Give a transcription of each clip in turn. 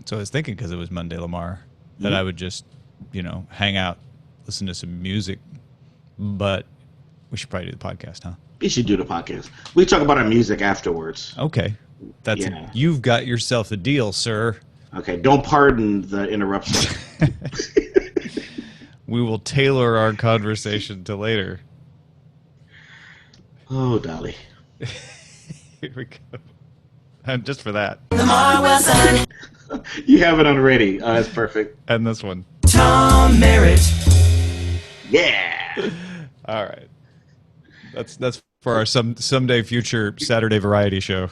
So I was thinking, because it was Monday, Lamarr, that I would just, hang out, listen to some music. But we should probably do the podcast, huh? We should do the podcast. We talk about our music afterwards. Okay. You've got yourself a deal, sir. Okay, don't pardon the interruption. We will tailor our conversation to later. Oh, Dolly. Here we go. And just for that. Lamarr Wilson. You have it on ready. Oh, that's perfect. And this one. Tom Merritt. Yeah. All right. That's for our someday future Saturday variety show.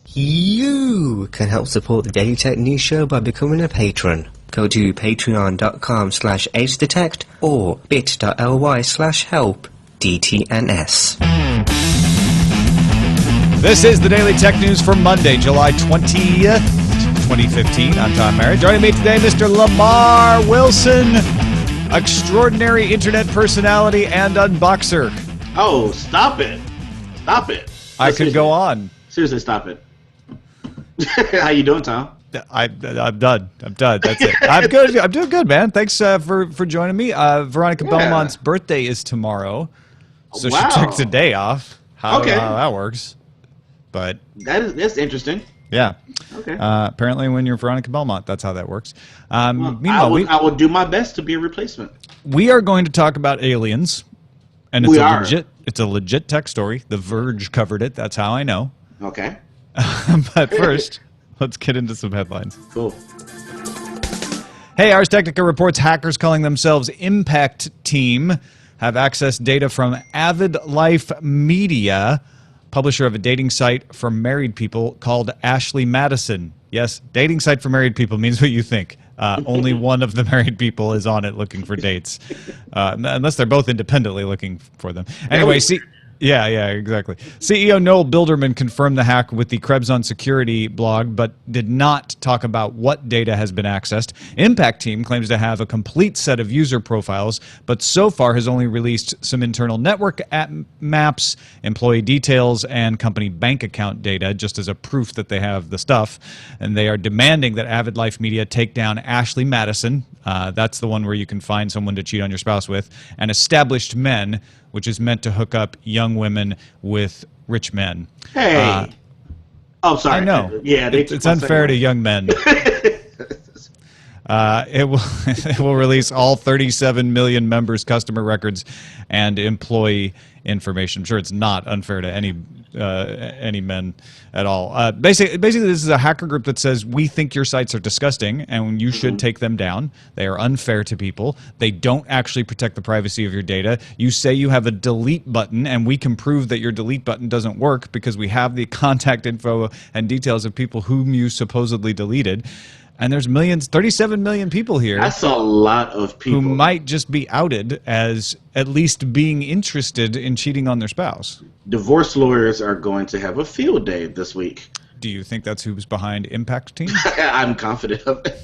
You can help support the Daily Tech News Show by becoming a patron. Go to patreon.com/AgeDetect or bit.ly/help DTNS. This is the Daily Tech News for Monday, July 20th, 2015. I'm Tom Merritt. Joining me today, Mr. Lamarr Wilson, extraordinary internet personality and unboxer. Oh, stop it. Stop it. I could go on. Seriously, stop it. How you doing, Tom? I'm done. That's it. I'm good. I'm doing good, man. Thanks for joining me. Veronica Belmont's birthday is tomorrow, so she took the day off. How that works. But that's interesting. Yeah. Okay. Apparently, when you're Veronica Belmont, that's how that works. Meanwhile, I will do my best to be a replacement. We are going to talk about aliens, and it's a legit tech story. The Verge covered it. That's how I know. Okay. But first, let's get into some headlines. Cool. Hey, Ars Technica reports hackers calling themselves Impact Team have accessed data from Avid Life Media, publisher of a dating site for married people called Ashley Madison. Yes, dating site for married people means what you think. Only one of the married people is on it looking for dates, unless they're both independently looking for them. Anyway, Yeah, exactly. CEO Noel Bilderman confirmed the hack with the Krebs on Security blog, but did not talk about what data has been accessed. Impact Team claims to have a complete set of user profiles, but so far has only released some internal network maps, employee details, and company bank account data, just as a proof that they have the stuff. And they are demanding that Avid Life Media take down Ashley Madison. That's the one where you can find someone to cheat on your spouse with, and Established Men, which is meant to hook up young women with rich men. Hey. Oh, sorry. I know. Yeah, it's unfair to young men. It will release all 37 million members' customer records and employee information. I'm sure it's not unfair to any men at all. Basically, this is a hacker group that says we think your sites are disgusting and you should take them down. They are unfair to people. They don't actually protect the privacy of your data. You say you have a delete button, and we can prove that your delete button doesn't work because we have the contact info and details of people whom you supposedly deleted. And there's 37 million people here. That's a lot of people. Who might just be outed as at least being interested in cheating on their spouse. Divorce lawyers are going to have a field day this week. Do you think that's who's behind Impact Team? I'm confident of it.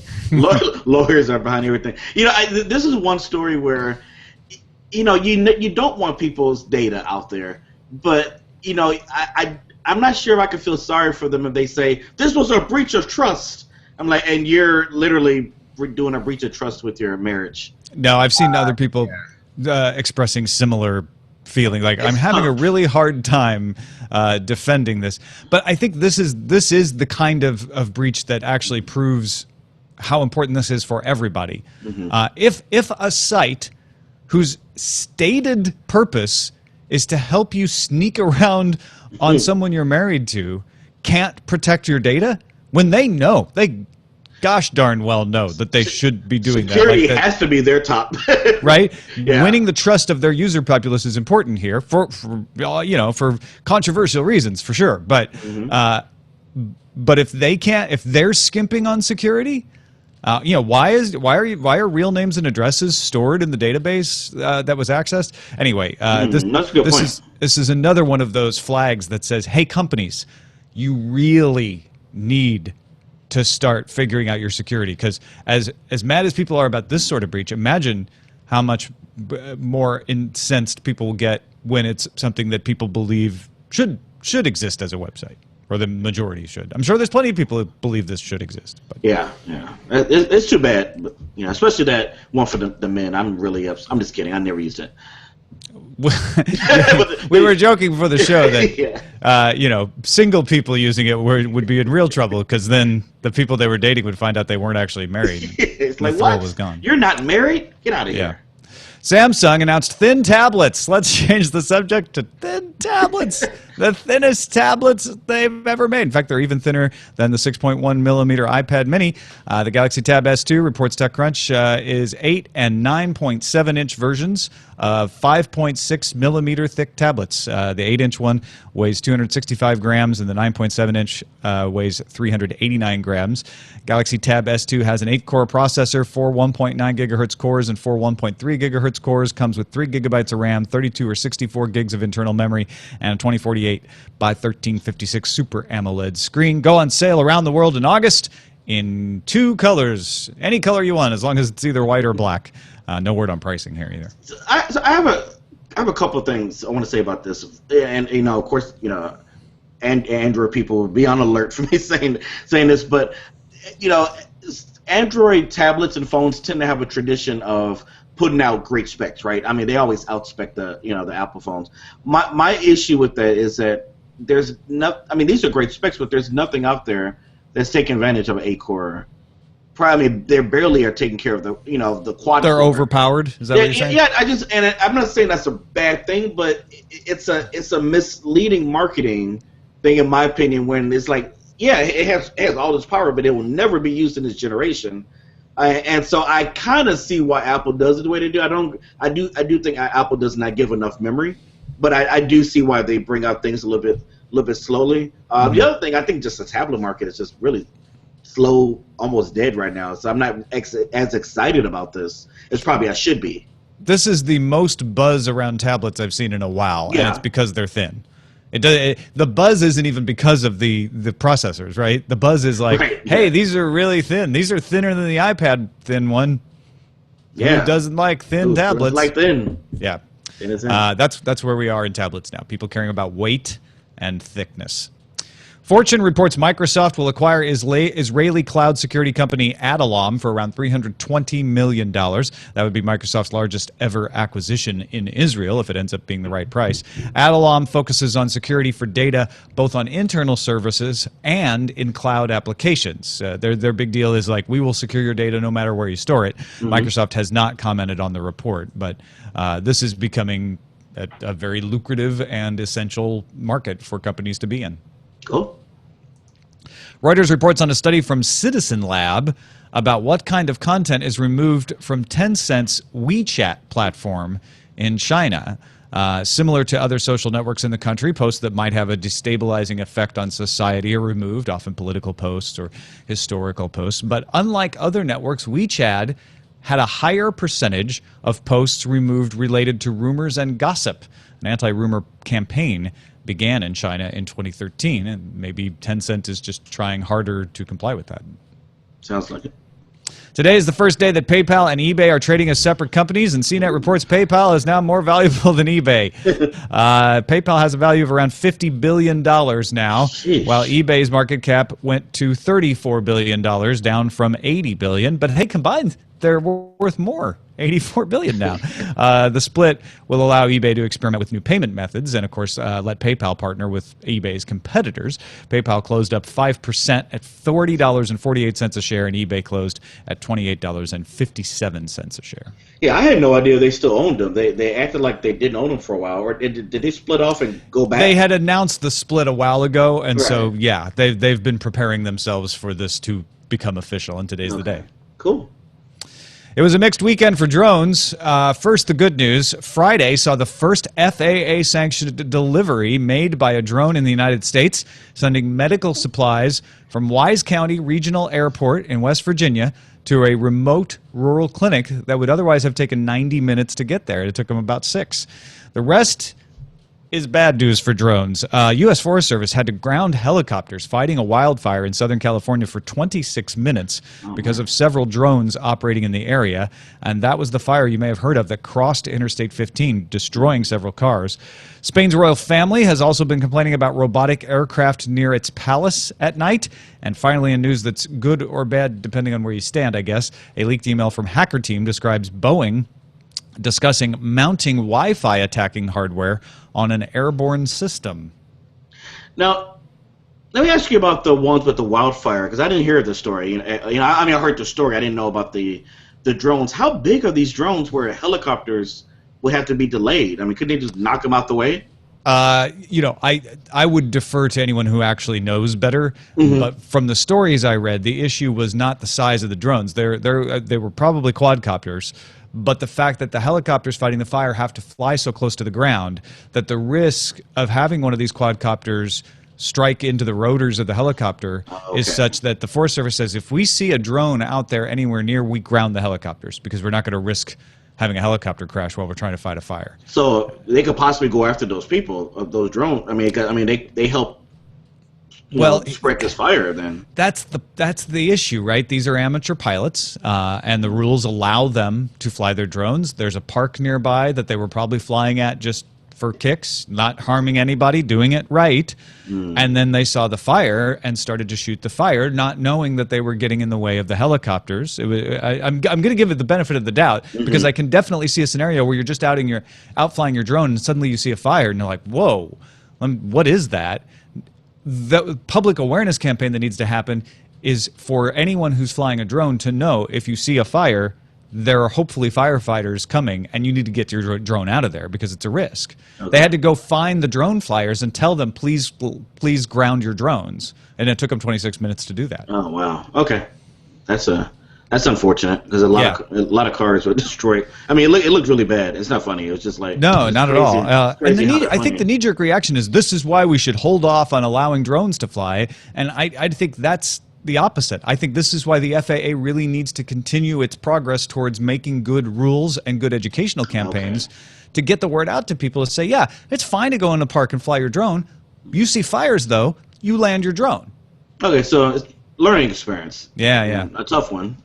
Lawyers are behind everything. This is one story where, you don't want people's data out there, but I'm not sure if I can feel sorry for them if they say this was a breach of trust. I'm like, and you're literally doing a breach of trust with your marriage. No, I've seen other people expressing similar feeling. Like, I'm having a really hard time defending this. But I think this is the kind of breach that actually proves how important this is for everybody. If a site whose stated purpose is to help you sneak around on someone you're married to can't protect your data, when they gosh darn well know that they should be doing Security that. has to be their top. Right? Yeah. Winning the trust of their user populace is important here for controversial reasons, for sure. But if they're skimping on security, why are real names and addresses stored in the database that was accessed? Anyway, that's a good point. This is another one of those flags that says, hey, companies, you really need to start figuring out your security, because as mad as people are about this sort of breach, imagine how much more incensed people will get when it's something that people believe should exist as a website, or the majority should. I'm sure there's plenty of people who believe this should exist. But. Yeah. It's too bad, but, especially that one for the men. I'm really upset. I'm just kidding. I never used it. We were joking before the show that single people using it would be in real trouble, because then the people they were dating would find out they weren't actually married. It's the like, thrill what? was gone. You're not married? Get out of here. Samsung announced thin tablets. Let's change the subject to thin tablets. The thinnest tablets they've ever made. In fact, they're even thinner than the 6.1 millimeter iPad mini. The Galaxy Tab S2, reports TechCrunch, is 8 and 9.7 inch versions of 5.6 millimeter thick tablets. The 8-inch one weighs 265 grams, and the 9.7 inch weighs 389 grams. Galaxy Tab S2 has an 8-core processor, 4 1.9 gigahertz cores, and 4 1.3 gigahertz cores. Comes with 3 gigabytes of RAM, 32 or 64 gigs of internal memory, and a 2048 by 1356 Super AMOLED screen. Go on sale around the world in August in 2 colors. Any color you want, as long as it's either white or black. No word on pricing here either. I have a couple of things I want to say about this, and of course, and Android people will be on alert for me saying this, but Android tablets and phones tend to have a tradition of putting out great specs, right? I mean, they always outspec the Apple phones. My issue with that is that there's not. I mean, these are great specs, but there's nothing out there that's taking advantage of an 8-core. Probably they barely are taking care of the the quad. They're overpowered. Is that what you're saying? Yeah, I'm not saying that's a bad thing, but it's a misleading marketing thing, in my opinion. When it's like, yeah, it has all this power, but it will never be used in this generation. And so I kind of see why Apple does it the way they do. I do think Apple does not give enough memory, but I do see why they bring out things a little bit slowly. The other thing, I think just the tablet market is just really slow, almost dead right now. So I'm not as excited about this as probably I should be. This is the most buzz around tablets I've seen in a while, and it's because they're thin. The buzz isn't even because of the processors, right? The buzz is like, hey, these are really thin. These are thinner than the iPad thin one. Yeah. Who doesn't like thin tablets? Like thin. Yeah. Thin. That's where we are in tablets now. People caring about weight and thickness. Fortune reports Microsoft will acquire Israeli cloud security company Adallom for around $320 million. That would be Microsoft's largest ever acquisition in Israel, if it ends up being the right price. Adallom focuses on security for data, both on internal services and in cloud applications. Their big deal is like, we will secure your data no matter where you store it. Microsoft has not commented on the report, but this is becoming a very lucrative and essential market for companies to be in. Cool. Reuters reports on a study from Citizen Lab about what kind of content is removed from Tencent's WeChat platform in China. Similar to other social networks in the country, posts that might have a destabilizing effect on society are removed, often political posts or historical posts. But unlike other networks, WeChat had a higher percentage of posts removed related to rumors and gossip. An anti-rumor campaign began in China in 2013, and maybe Tencent is just trying harder to comply with that. Sounds like it. Today is the first day that PayPal and eBay are trading as separate companies, and CNET reports PayPal is now more valuable than eBay. PayPal has a value of around $50 billion now, while eBay's market cap went to $34 billion, down from $80 billion. But hey, combined, they're worth more. $84 billion now. The split will allow eBay to experiment with new payment methods and, of course, let PayPal partner with eBay's competitors. PayPal closed up 5% at $40.48 a share, and eBay closed at $28.57 a share. Yeah, I had no idea they still owned them. They acted like they didn't own them for a while. Or did they split off and go back? They had announced the split a while ago, and so, yeah, they've been preparing themselves for this to become official, and today's the day. Cool. It was a mixed weekend for drones. First, the good news. Friday saw the first FAA-sanctioned delivery made by a drone in the United States, sending medical supplies from Wise County Regional Airport in West Virginia to a remote rural clinic that would otherwise have taken 90 minutes to get there. It took them about 6. The rest is bad news for drones. U.S. Forest Service had to ground helicopters fighting a wildfire in Southern California for 26 minutes because of several drones operating in the area. And that was the fire you may have heard of that crossed Interstate 15, destroying several cars. Spain's royal family has also been complaining about robotic aircraft near its palace at night. And finally, in news that's good or bad, depending on where you stand, I guess, a leaked email from Hacker Team describes Boeing discussing mounting Wi-Fi attacking hardware on an airborne system. Now, let me ask you about the ones with the wildfire, because I didn't hear the story. I heard the story. I didn't know about the drones. How big are these drones where helicopters would have to be delayed? I mean, couldn't they just knock them out the way? I would defer to anyone who actually knows better. But from the stories I read, the issue was not the size of the drones. They were probably quadcopters. But the fact that the helicopters fighting the fire have to fly so close to the ground that the risk of having one of these quadcopters strike into the rotors of the helicopter is such that the Forest Service says if we see a drone out there anywhere near, we ground the helicopters because we're not going to risk having a helicopter crash while we're trying to fight a fire. So they could possibly go after those people of those drones. I mean, they help. Spread this fire. Then that's the issue, right? These are amateur pilots, and the rules allow them to fly their drones. There's a park nearby that they were probably flying at just for kicks, not harming anybody, doing it right. And then they saw the fire and started to shoot the fire, not knowing that they were getting in the way of the helicopters. I'm going to give it the benefit of the doubt because I can definitely see a scenario where you're just out flying your drone and suddenly you see a fire and you're like, whoa, what is that? The public awareness campaign that needs to happen is for anyone who's flying a drone to know if you see a fire, there are hopefully firefighters coming and you need to get your drone out of there because it's a risk. They had to go find the drone flyers and tell them, please ground your drones. And it took them 26 minutes to do that. Oh, wow. Okay. That's unfortunate because a lot of cars were destroyed. I mean, it looked really bad. It's not funny. It was just like no, not at all. And I think the knee-jerk reaction is this is why we should hold off on allowing drones to fly. And I think that's the opposite. I think this is why the FAA really needs to continue its progress towards making good rules and good educational campaigns to get the word out to people to say, yeah, it's fine to go in the park and fly your drone. You see fires though, you land your drone. Okay, so it's learning experience. Yeah. A tough one.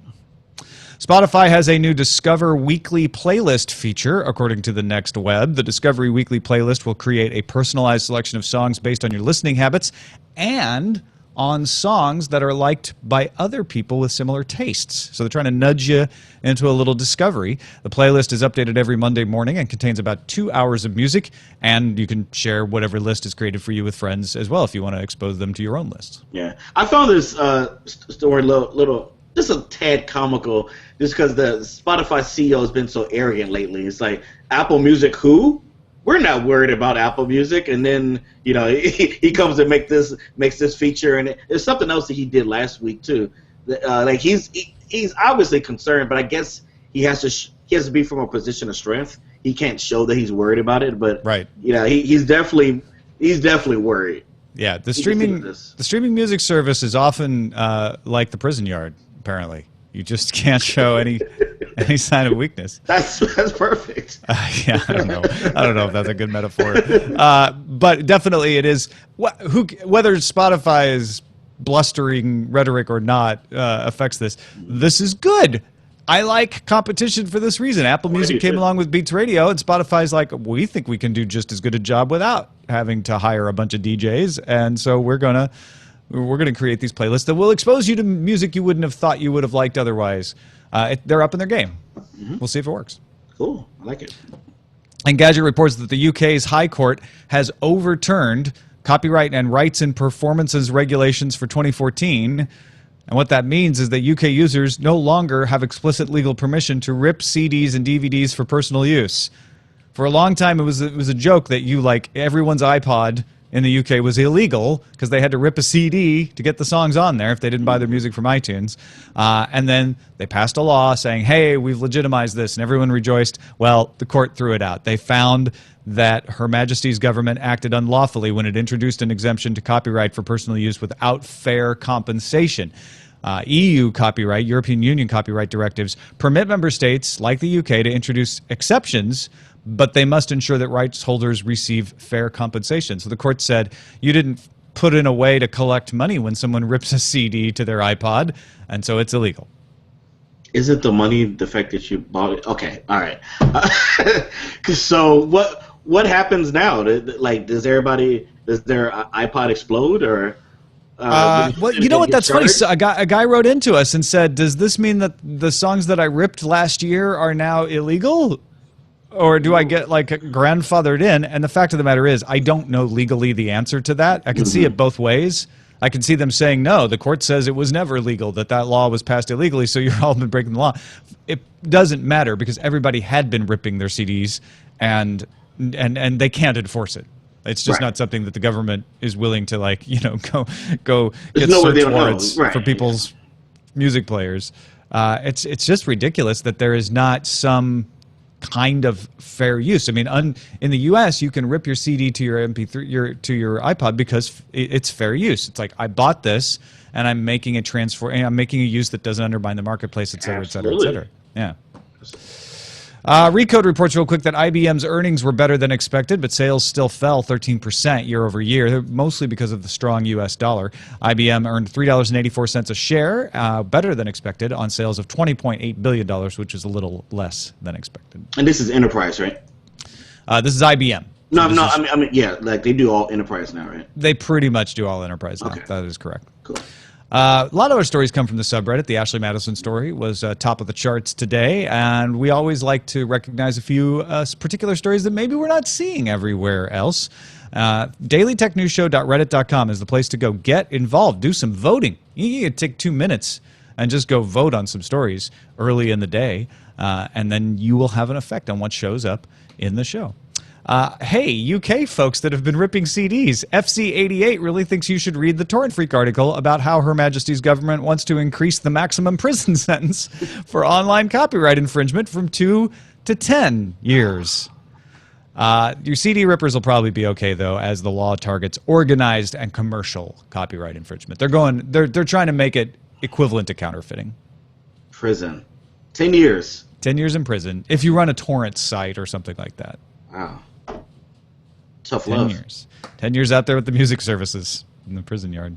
Spotify has a new Discover Weekly playlist feature, according to the Next Web. The Discovery Weekly playlist will create a personalized selection of songs based on your listening habits and on songs that are liked by other people with similar tastes. So they're trying to nudge you into a little discovery. The playlist is updated every Monday morning and contains about 2 hours of music, and you can share whatever list is created for you with friends as well if you want to expose them to your own lists. Yeah. I found this story little just a tad comical just because the Spotify CEO has been so arrogant lately. It's like, Apple Music who? We're not worried about Apple Music. And then, he comes and makes this feature. And there's something else that he did last week, too. Like, he's obviously concerned, but I guess he has to be from a position of strength. He can't show that he's worried about it. But, right. He's definitely worried. Yeah, the streaming music service is often like the prison yard. Apparently, you just can't show any sign of weakness. That's perfect. Yeah, I don't know if that's a good metaphor, but definitely it is. Whether Spotify is blustering rhetoric or not affects this. This is good. I like competition for this reason. Apple Music came along with Beats Radio, and Spotify's like, we think we can do just as good a job without having to hire a bunch of DJs, and so we're gonna create these playlists that will expose you to music you wouldn't have thought you would have liked otherwise. They're up in their game. We'll see if it works. Cool. I like it. And Gadget reports that the UK's High Court has overturned copyright and rights and performances regulations for 2014. And what that means is that UK users no longer have explicit legal permission to rip CDs and DVDs for personal use. For a long time, it was a joke that everyone's iPod in the UK was illegal because they had to rip a CD to get the songs on there if they didn't buy their music from iTunes. And then they passed a law saying, hey, we've legitimized this, and everyone rejoiced. Well, the court threw it out. They found that Her Majesty's government acted unlawfully when it introduced an exemption to copyright for personal use without fair compensation. EU copyright, European Union copyright directives permit member states like the UK to introduce exceptions, but they must ensure that rights holders receive fair compensation. So the court said you didn't put in a way to collect money when someone rips a CD to their iPod, and so it's illegal. Is it the money, the fact that you bought it? Okay, all right. So what happens now? Like, does their iPod explode, or? Well, you know what? That's funny. So a guy wrote into us and said, "Does this mean that the songs that I ripped last year are now illegal, or do I get like grandfathered in?" And the fact of the matter is, I don't know legally the answer to that. I can see it both ways. I can see them saying, no, the court says it was never legal, that law was passed illegally, so you've all been breaking the law. It doesn't matter because everybody had been ripping their CDs, and they can't enforce it. It's just not something that the government is willing to, like, you know, go get search warrants for people's music players. It's just ridiculous that there is not some kind of fair use. I mean, in the U.S., you can rip your CD to your MP3, to your iPod because it's fair use. It's like, I bought this and I'm making a transfer, and I'm making a use that doesn't undermine the marketplace, et cetera, et cetera, et cetera. Yeah. Recode reports real quick that IBM's earnings were better than expected, but sales still fell 13% year over year, mostly because of the strong U.S. dollar. IBM earned $3.84 a share, better than expected, on sales of $20.8 billion, which is a little less than expected. And this is enterprise, right? This is IBM. No, I mean, yeah, like they do all enterprise now, right? They pretty much do all enterprise now. Okay. That is correct. Cool. A lot of our stories come from the subreddit. The Ashley Madison story was top of the charts today, and we always like to recognize a few particular stories that maybe we're not seeing everywhere else. DailyTechNewsShow.reddit.com is the place to go. Get involved. Do some voting. You can take 2 minutes and just go vote on some stories early in the day, and then you will have an effect on what shows up in the show. Hey, UK folks that have been ripping CDs, FC88 really thinks you should read the Torrent Freak article about how Her Majesty's government wants to increase the maximum prison sentence for online copyright infringement from 2 to 10 years. Your CD rippers will probably be okay, though, as the law targets organized and commercial copyright infringement. They're trying to make it equivalent to counterfeiting. Prison. 10 years. 10 years in prison if you run a torrent site or something like that. Wow. Tough 10 love. years. 10 years out there with the music services in the prison yard.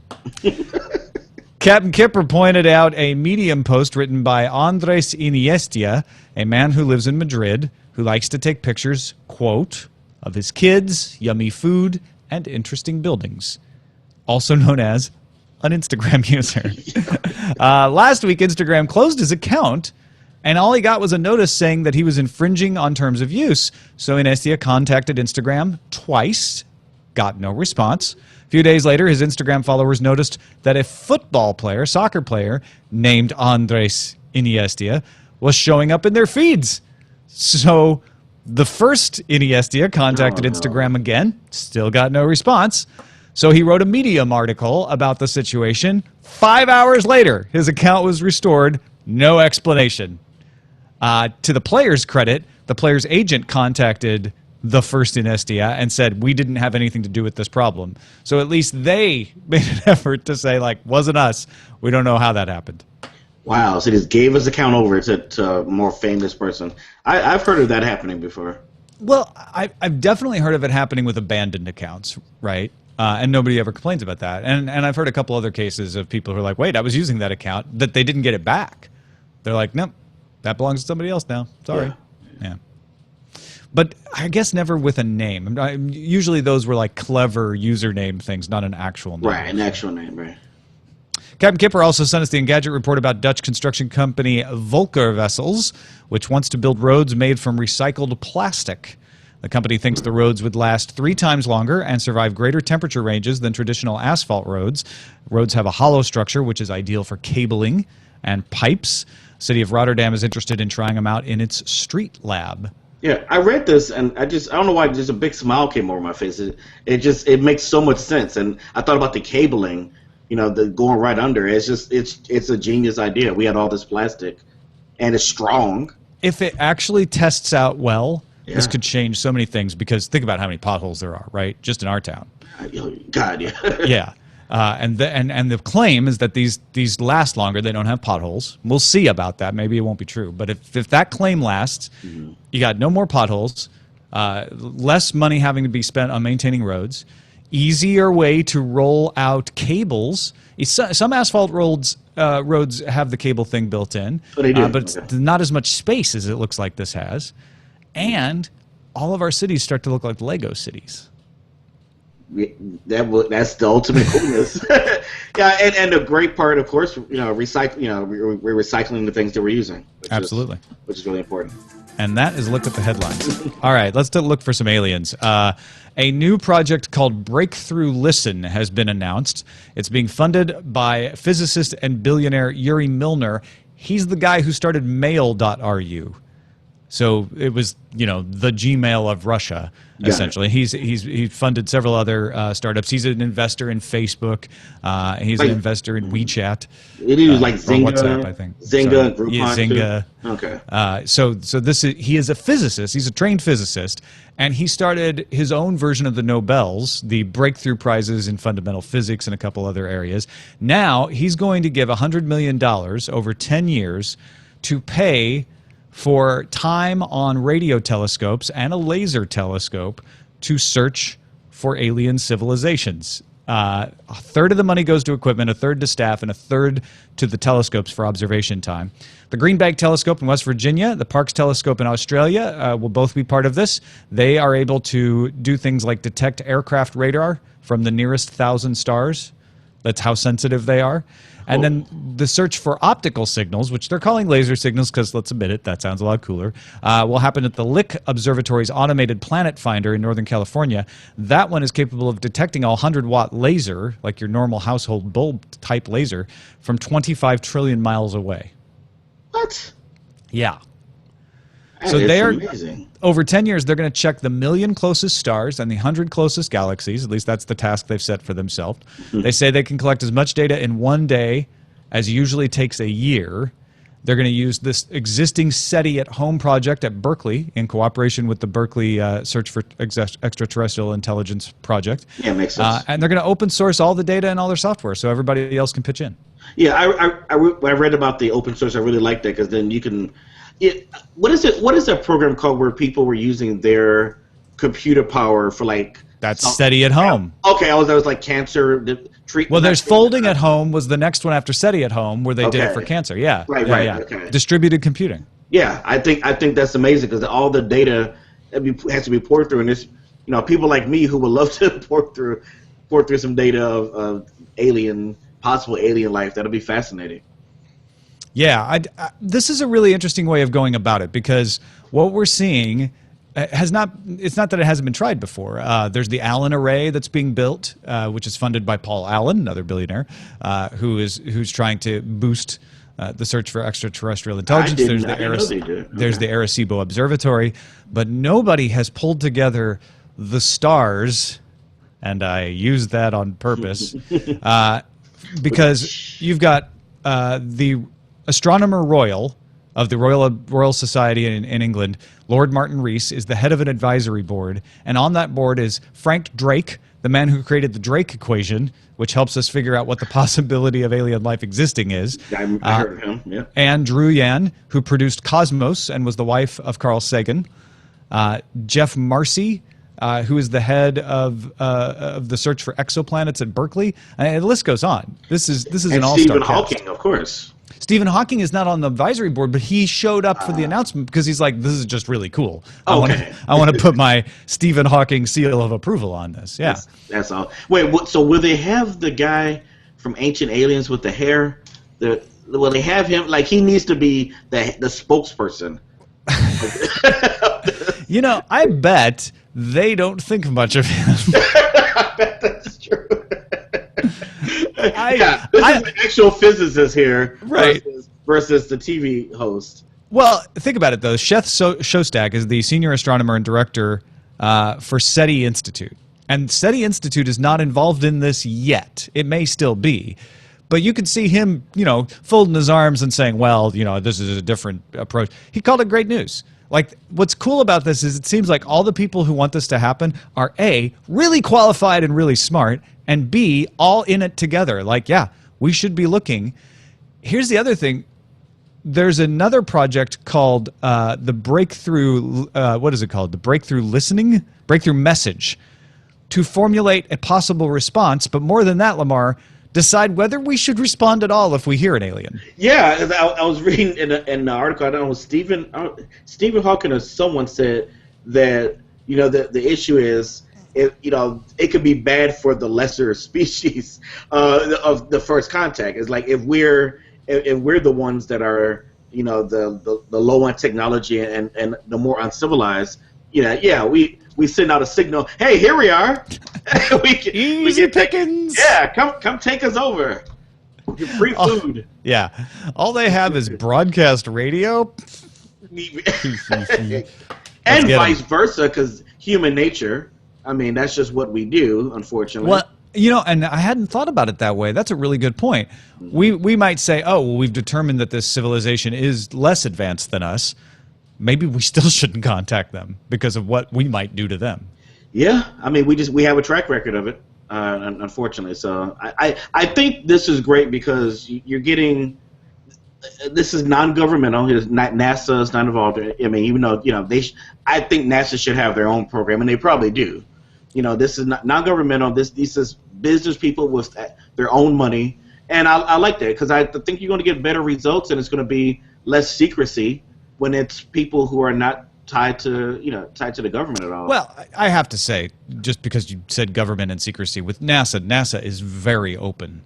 Captain Kipper pointed out a Medium post written by Andres Iniestia, a man who lives in Madrid, who likes to take pictures, quote, of his kids, yummy food, and interesting buildings. Also known as an Instagram user. Last week, Instagram closed his account, and all he got was a notice saying that he was infringing on terms of use. So Iniestia contacted Instagram twice, got no response. A few days later, his Instagram followers noticed that a soccer player named Andres Iniestia was showing up in their feeds. So the first Iniestia contacted Instagram again, still got no response. So he wrote a Medium article about the situation. 5 hours later, his account was restored, no explanation. To the player's credit, the player's agent contacted the first Iniestia and said, we didn't have anything to do with this problem. So at least they made an effort to say, like, wasn't us. We don't know how that happened. Wow, so he just gave his account over to a more famous person. I've heard of that happening before. Well, I've definitely heard of it happening with abandoned accounts, right? And nobody ever complains about that. And I've heard a couple other cases of people who are like, wait, I was using that account, that they didn't get it back. They're like, nope, that belongs to somebody else now. Sorry. Yeah. But I guess never with a name. Usually those were like clever username things, not an actual name. Right, an actual name, right. Captain Kipper also sent us the Engadget report about Dutch construction company Volker Vessels, which wants to build roads made from recycled plastic. The company thinks the roads would last 3 times longer and survive greater temperature ranges than traditional asphalt roads. Roads have a hollow structure, which is ideal for cabling and pipes. The city of Rotterdam is interested in trying them out in its street lab. Yeah, I read this and I don't know why just a big smile came over my face. It makes so much sense. And I thought about the cabling, the going right under. It's a genius idea. We had all this plastic and it's strong. If it actually tests out well, this could change so many things, because think about how many potholes there are, right? Just in our town. God, yeah. Yeah. And the claim is that these last longer. They don't have potholes. We'll see about that. Maybe it won't be true. But if that claim lasts, you got no more potholes. less money having to be spent on maintaining roads, easier way to roll out cables. Some asphalt roads have the cable thing built in, Oh, they do. but it's Okay. not as much space as it looks like this has. And all of our cities start to look like Lego cities. That's the ultimate coolness. Yeah, and the great part, of course, recycle. We're recycling the things that we're using. Absolutely. Which is really important. And that is a look at the headlines. All right, let's look for some aliens. A new project called Breakthrough Listen has been announced. It's being funded by physicist and billionaire Yuri Milner. He's the guy who started Mail.ru. So it was, the Gmail of Russia, essentially. He funded several other startups. He's an investor in Facebook. He's an investor in WeChat. It is like Zynga, WhatsApp, I think. Zynga, Groupon. Yeah, Zynga. Too. Okay. So he is a physicist. He's a trained physicist, and he started his own version of the Nobels, the breakthrough prizes in fundamental physics and a couple other areas. Now he's going to give $100 million over 10 years to pay for time on radio telescopes and a laser telescope to search for alien civilizations. A third of the money goes to equipment, a third to staff, and a third to the telescopes for observation time. The Green Bank Telescope in West Virginia, the Parkes Telescope in Australia will both be part of this. They are able to do things like detect aircraft radar from the nearest 1,000 stars. That's how sensitive they are. And then the search for optical signals, which they're calling laser signals because, let's admit it, that sounds a lot cooler, will happen at the Lick Observatory's automated planet finder in Northern California. That one is capable of detecting a 100-watt laser, like your normal household bulb-type laser, from 25 trillion miles away. What? Yeah. That So is they're amazing. over 10 years, they're going to check the 1,000,000 closest stars and the 100 closest galaxies. At least that's the task they've set for themselves. They say they can collect as much data in one day as usually takes a year. They're going to use this existing SETI at Home project at Berkeley in cooperation with the Berkeley Search for Extraterrestrial Intelligence project. Yeah, makes sense. And they're going to open source all the data and all their software so everybody else can pitch in. Yeah, I read about the open source. I really like that because then you can. What is it? What is that program called where people were using their computer power for like? That's SETI at Home. Okay, I was like cancer treatment. Well, there's Folding at Home was the next one after SETI at Home where they did it for cancer. Yeah, Right. Okay. Distributed computing. Yeah, I think that's amazing because all the data has to be poured through, and this, people like me who would love to pour through some data of possible alien life. That'll be fascinating. Yeah, this is a really interesting way of going about it because what we're seeing it's not that it hasn't been tried before. There's the Allen Array that's being built, which is funded by Paul Allen, another billionaire, who's trying to boost the search for extraterrestrial intelligence. There's the Arecibo Observatory, but nobody has pulled together the stars, and I use that on purpose, because you've got the Astronomer Royal of the Royal Society in England, Lord Martin Rees, is the head of an advisory board. And on that board is Frank Drake, the man who created the Drake equation, which helps us figure out what the possibility of alien life existing is. I heard of him, yeah. And Drew Yan, who produced Cosmos and was the wife of Carl Sagan. Jeff Marcy, who is the head of the search for exoplanets at Berkeley. And the list goes on. This is an all-star Stephen cast. Hawking, of course. Stephen Hawking is not on the advisory board, but he showed up for the announcement because he's like, this is just really cool. I want to put my Stephen Hawking seal of approval on this. Yeah. That's all. Wait, so will they have the guy from Ancient Aliens with the hair? Will they have him? Like, he needs to be the spokesperson. I bet they don't think much of him. I bet that's true. This is an actual physicist here, right? Versus the TV host. Well, think about it though. Seth Shostak is the senior astronomer and director for SETI Institute, and SETI Institute is not involved in this yet. It may still be, but you can see him, folding his arms and saying, "Well, this is a different approach." He called it great news. Like, what's cool about this is it seems like all the people who want this to happen are A, really qualified and really smart, and B, all in it together. Like, yeah, we should be looking. Here's the other thing. there's another project called the Breakthrough. What is it called? The Breakthrough Message, to formulate a possible response. But more than that, Lamarr, decide whether we should respond at all if we hear an alien. Yeah, I was reading in the article. I don't know, it was Stephen Hawking or someone said that the issue is, it could be bad for the lesser species of the first contact. It's like if we're the ones that are the low on technology and the more uncivilized, we send out a signal. Hey, here we are. Easy pickings. Come take us over. Free food. Yeah, all they have is broadcast radio. And vice versa, because human nature. I mean, that's just what we do, unfortunately. Well, and I hadn't thought about it that way. That's a really good point. We might say, oh, well, we've determined that this civilization is less advanced than us. Maybe we still shouldn't contact them because of what we might do to them. Yeah, I mean, we have a track record of it, unfortunately. So I think this is great because you're getting. This is non-governmental. NASA is not involved. I mean, even though I think NASA should have their own program, and they probably do. This is not non-governmental. This is business people with their own money, and I like that because I think you're going to get better results, and it's going to be less secrecy when it's people who are not tied to the government at all. Well, I have to say, just because you said government and secrecy, with NASA is very open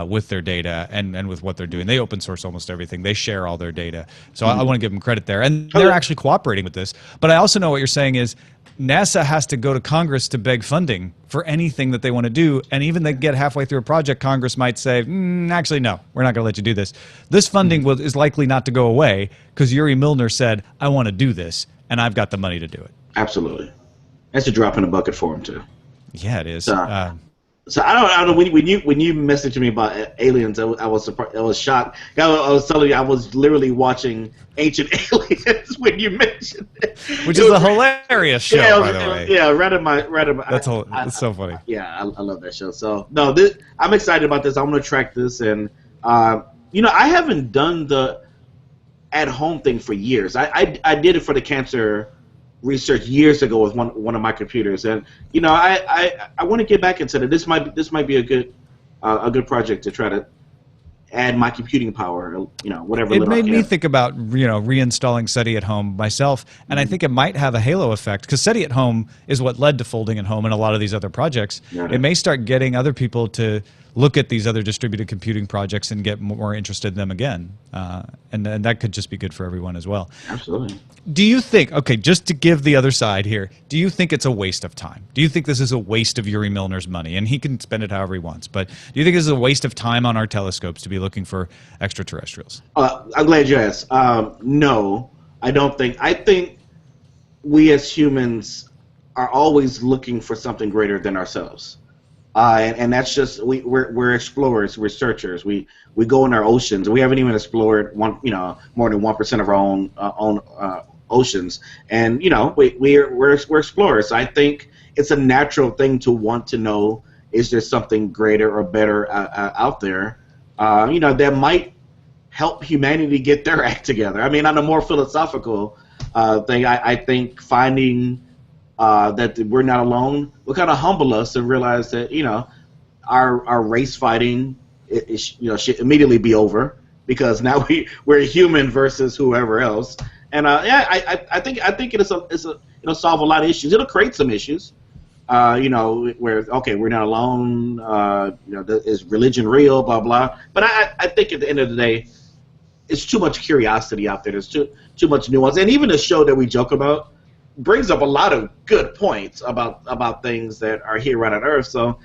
with their data and with what they're doing. They open source almost everything. They share all their data. So I want to give them credit there. And they're actually cooperating with this. But I also know what you're saying is NASA has to go to Congress to beg funding for anything that they want to do. And even they get halfway through a project, Congress might say, actually, no, we're not going to let you do this. This funding is likely not to go away because Yuri Milner said, I want to do this, and I've got the money to do it. Absolutely. That's a drop in the bucket for him, too. Yeah, it is. So I don't know when you messaged me about aliens, I was surprised. I was shocked. I was telling you I was literally watching Ancient Aliens when you mentioned it, which is a hilarious show, by the way. Yeah, right in my. That's so funny. Yeah, I love that show. So no, I'm excited about this. I'm going to track this, and I haven't done the at-home thing for years. I did it for the cancer research years ago with one of my computers, and I want to get back into it. This might be a good project to try to add my computing power, whatever. It made me think about reinstalling SETI at home myself, and I think it might have a halo effect because SETI at home is what led to Folding at Home and a lot of these other projects. Yeah. It may start getting other people to look at these other distributed computing projects and get more interested in them again, and that could just be good for everyone as well. Absolutely. Do you think, okay, just to give the other side here, do you think it's a waste of time? Do you think this is a waste of Yuri Milner's money? And he can spend it however he wants, but do you think this is a waste of time on our telescopes to be looking for extraterrestrials? I'm glad you asked. No, I don't think. I think we as humans are always looking for something greater than ourselves. And that's just we're explorers, we're searchers. We go in our oceans. We haven't even explored more than 1% of our own oceans, and we're explorers. So I think it's a natural thing to want to know, is there something greater or better out there, that might help humanity get their act together. I mean, on a more philosophical thing, I think finding that we're not alone will kind of humble us and realize that our race fighting should immediately be over, because now we're human versus whoever else. And I think it'll solve a lot of issues. It'll create some issues, where we're not alone. Is religion real? Blah blah. But I think at the end of the day, it's too much curiosity out there. There's too much nuance, and even the show that we joke about brings up a lot of good points about things that are here right on Earth. So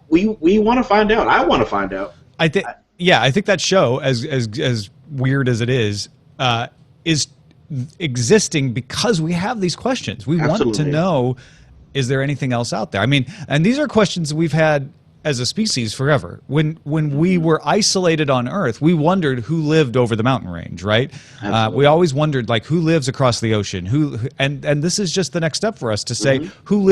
we want to find out. I want to find out. I think that show, as weird as it is existing because we have these questions. We Absolutely. Want to know, is there anything else out there? I mean, and these are questions we've had as a species forever. When we were isolated on Earth, we wondered who lived over the mountain range, right? We always wondered, like, who lives across the ocean, and this is just the next step for us to say who,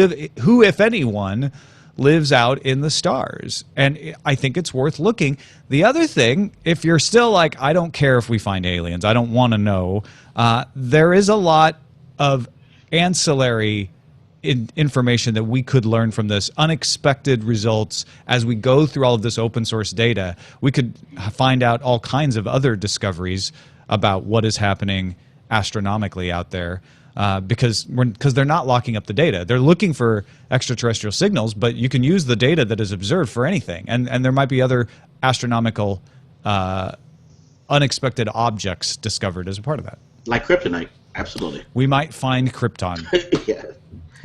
if anyone, lives out in the stars. And I think it's worth looking. The other thing, if you're still like, I don't care if we find aliens, I don't want to know, there is a lot of ancillary information that we could learn from this, unexpected results as we go through all of this open source data. We could find out all kinds of other discoveries about what is happening astronomically out there, because they're not locking up the data. They're looking for extraterrestrial signals, but you can use the data that is observed for anything, and there might be other astronomical unexpected objects discovered as a part of that. Like kryptonite, absolutely. We might find Krypton. Yeah.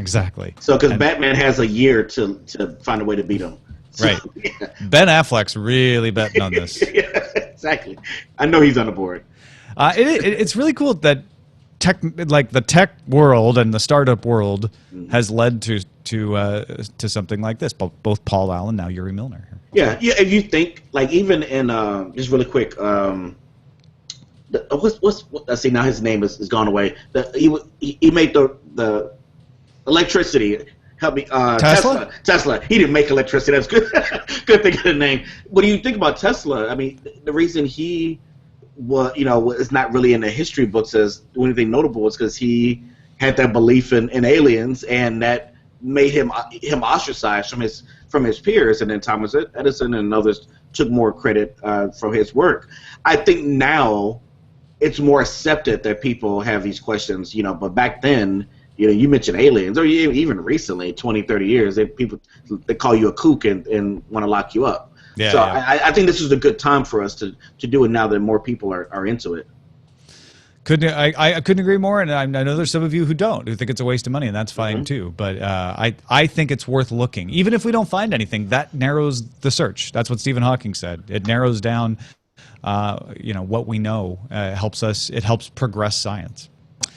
Exactly. So, because Batman has a year to find a way to beat him. So, Right. Yeah. Ben Affleck's really betting on this. Yeah, exactly. I know he's on the board. It's really cool that the tech world and the startup world has led to something like this. Both Paul Allen, now Yuri Milner. Yeah. If you think, like, even in just really quick, let's see, now his name is gone away. He made the electricity. Help me, Tesla. He didn't make electricity. That's good. Good thing of the name. When you think about Tesla, I mean, the reason he is not really in the history books as anything notable is because he had that belief in aliens, and that made him ostracized from his peers. And then Thomas Edison and others took more credit for his work. I think now it's more accepted that people have these questions, but back then, you mentioned aliens, or even recently, 20, 30 years, they call you a kook and want to lock you up. Yeah, so yeah. I think this is a good time for us to do it now that more people are into it. I couldn't agree more, and I know there's some of you who think it's a waste of money, and that's fine too. But I think it's worth looking, even if we don't find anything. That narrows the search. That's what Stephen Hawking said. It narrows down, what we know. It helps progress science.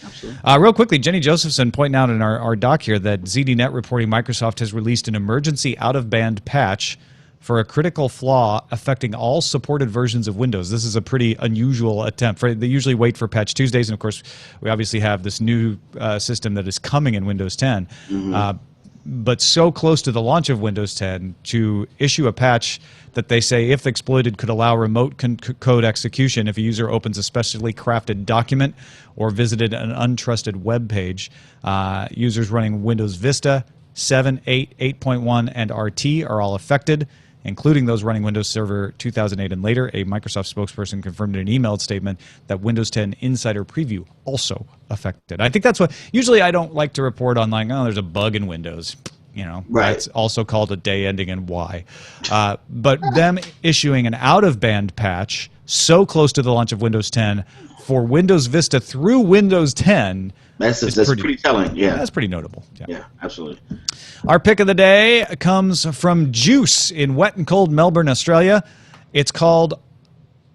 Absolutely. Real quickly, Jenny Josephson pointing out in our doc here that ZDNet reporting Microsoft has released an emergency out-of-band patch for a critical flaw affecting all supported versions of Windows. This is a pretty unusual attempt. They usually wait for Patch Tuesdays, and of course, we obviously have this new system that is coming in Windows 10. But so close to the launch of Windows 10 to issue a patch that they say, if exploited, could allow remote code execution if a user opens a specially crafted document or visited an untrusted web page. Users running Windows Vista, 7, 8, 8.1, and RT are all affected, including those running Windows Server 2008 and later. A Microsoft spokesperson confirmed in an emailed statement that Windows 10 Insider Preview also affected. I think that's what, usually I don't like to report on, like, oh, there's a bug in Windows. Right. That's also called a day ending in Y. But them issuing an out-of-band patch so close to the launch of Windows 10 for Windows Vista through Windows 10 that's pretty telling. Yeah, that's pretty notable. Yeah, absolutely. Our pick of the day comes from Juice in wet and cold Melbourne, Australia. It's called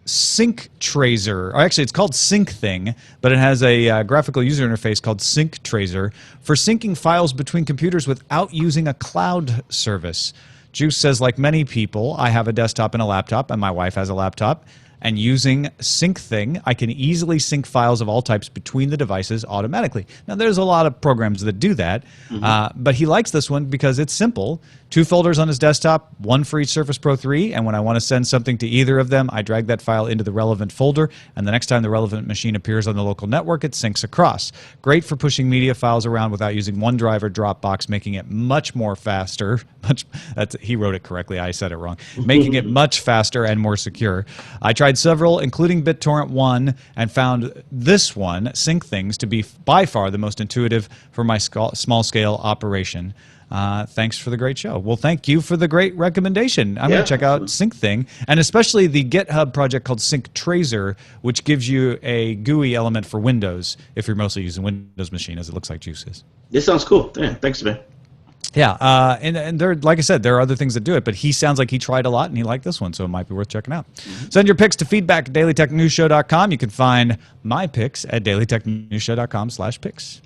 SyncTracer. Or actually, it's called SyncThing, but it has a graphical user interface called SyncTracer for syncing files between computers without using a cloud service. Juice says, like many people, I have a desktop and a laptop, and my wife has a laptop. And using SyncThing, I can easily sync files of all types between the devices automatically. Now, there's a lot of programs that do that, but he likes this one because it's simple. 2 folders on his desktop, 1 for each Surface Pro 3, and when I want to send something to either of them, I drag that file into the relevant folder, and the next time the relevant machine appears on the local network, it syncs across. Great for pushing media files around without using OneDrive or Dropbox, making it much more faster. He wrote it correctly, I said it wrong. Making it much faster and more secure. I tried several, including BitTorrent 1, and found this one, SyncThings, to be by far the most intuitive for my small-scale operation. Thanks for the great show. Well, thank you for the great recommendation. I'm going to check out SyncThing, and especially the GitHub project called SyncTracer, which gives you a GUI element for Windows if you're mostly using Windows machine, as it looks like Juice is. This sounds cool. Yeah, thanks, man. Yeah, and there, like I said, there are other things that do it, but he sounds like he tried a lot and he liked this one, so it might be worth checking out. Send your picks to feedback at dailytechnewsshow.com. You can find my picks at dailytechnewsshow.com/picks.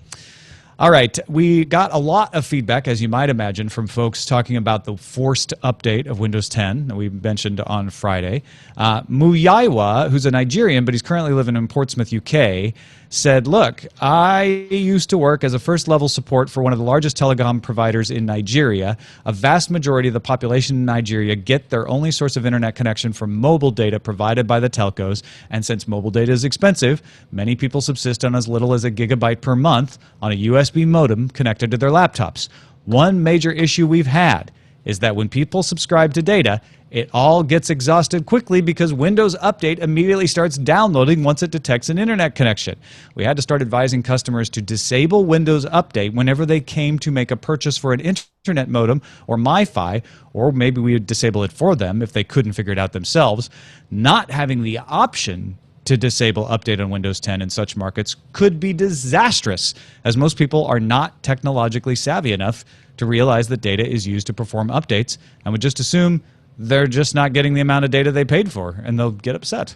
All right, we got a lot of feedback, as you might imagine, from folks talking about the forced update of Windows 10 that we mentioned on Friday. Muyaiwa, who's a Nigerian, but he's currently living in Portsmouth, UK, said, look, I used to work as a first-level support for one of the largest telecom providers in Nigeria. A vast majority of the population in Nigeria get their only source of internet connection from mobile data provided by the telcos, and since mobile data is expensive, many people subsist on as little as a gigabyte per month on a USB modem connected to their laptops. One major issue we've had is that when people subscribe to data, it all gets exhausted quickly because Windows Update immediately starts downloading once it detects an internet connection. We had to start advising customers to disable Windows Update whenever they came to make a purchase for an internet modem or MiFi, or maybe we would disable it for them if they couldn't figure it out themselves. Not having the option to disable Update on Windows 10 in such markets could be disastrous, as most people are not technologically savvy enough to realize that data is used to perform updates and would just assume they're just not getting the amount of data they paid for, and they'll get upset.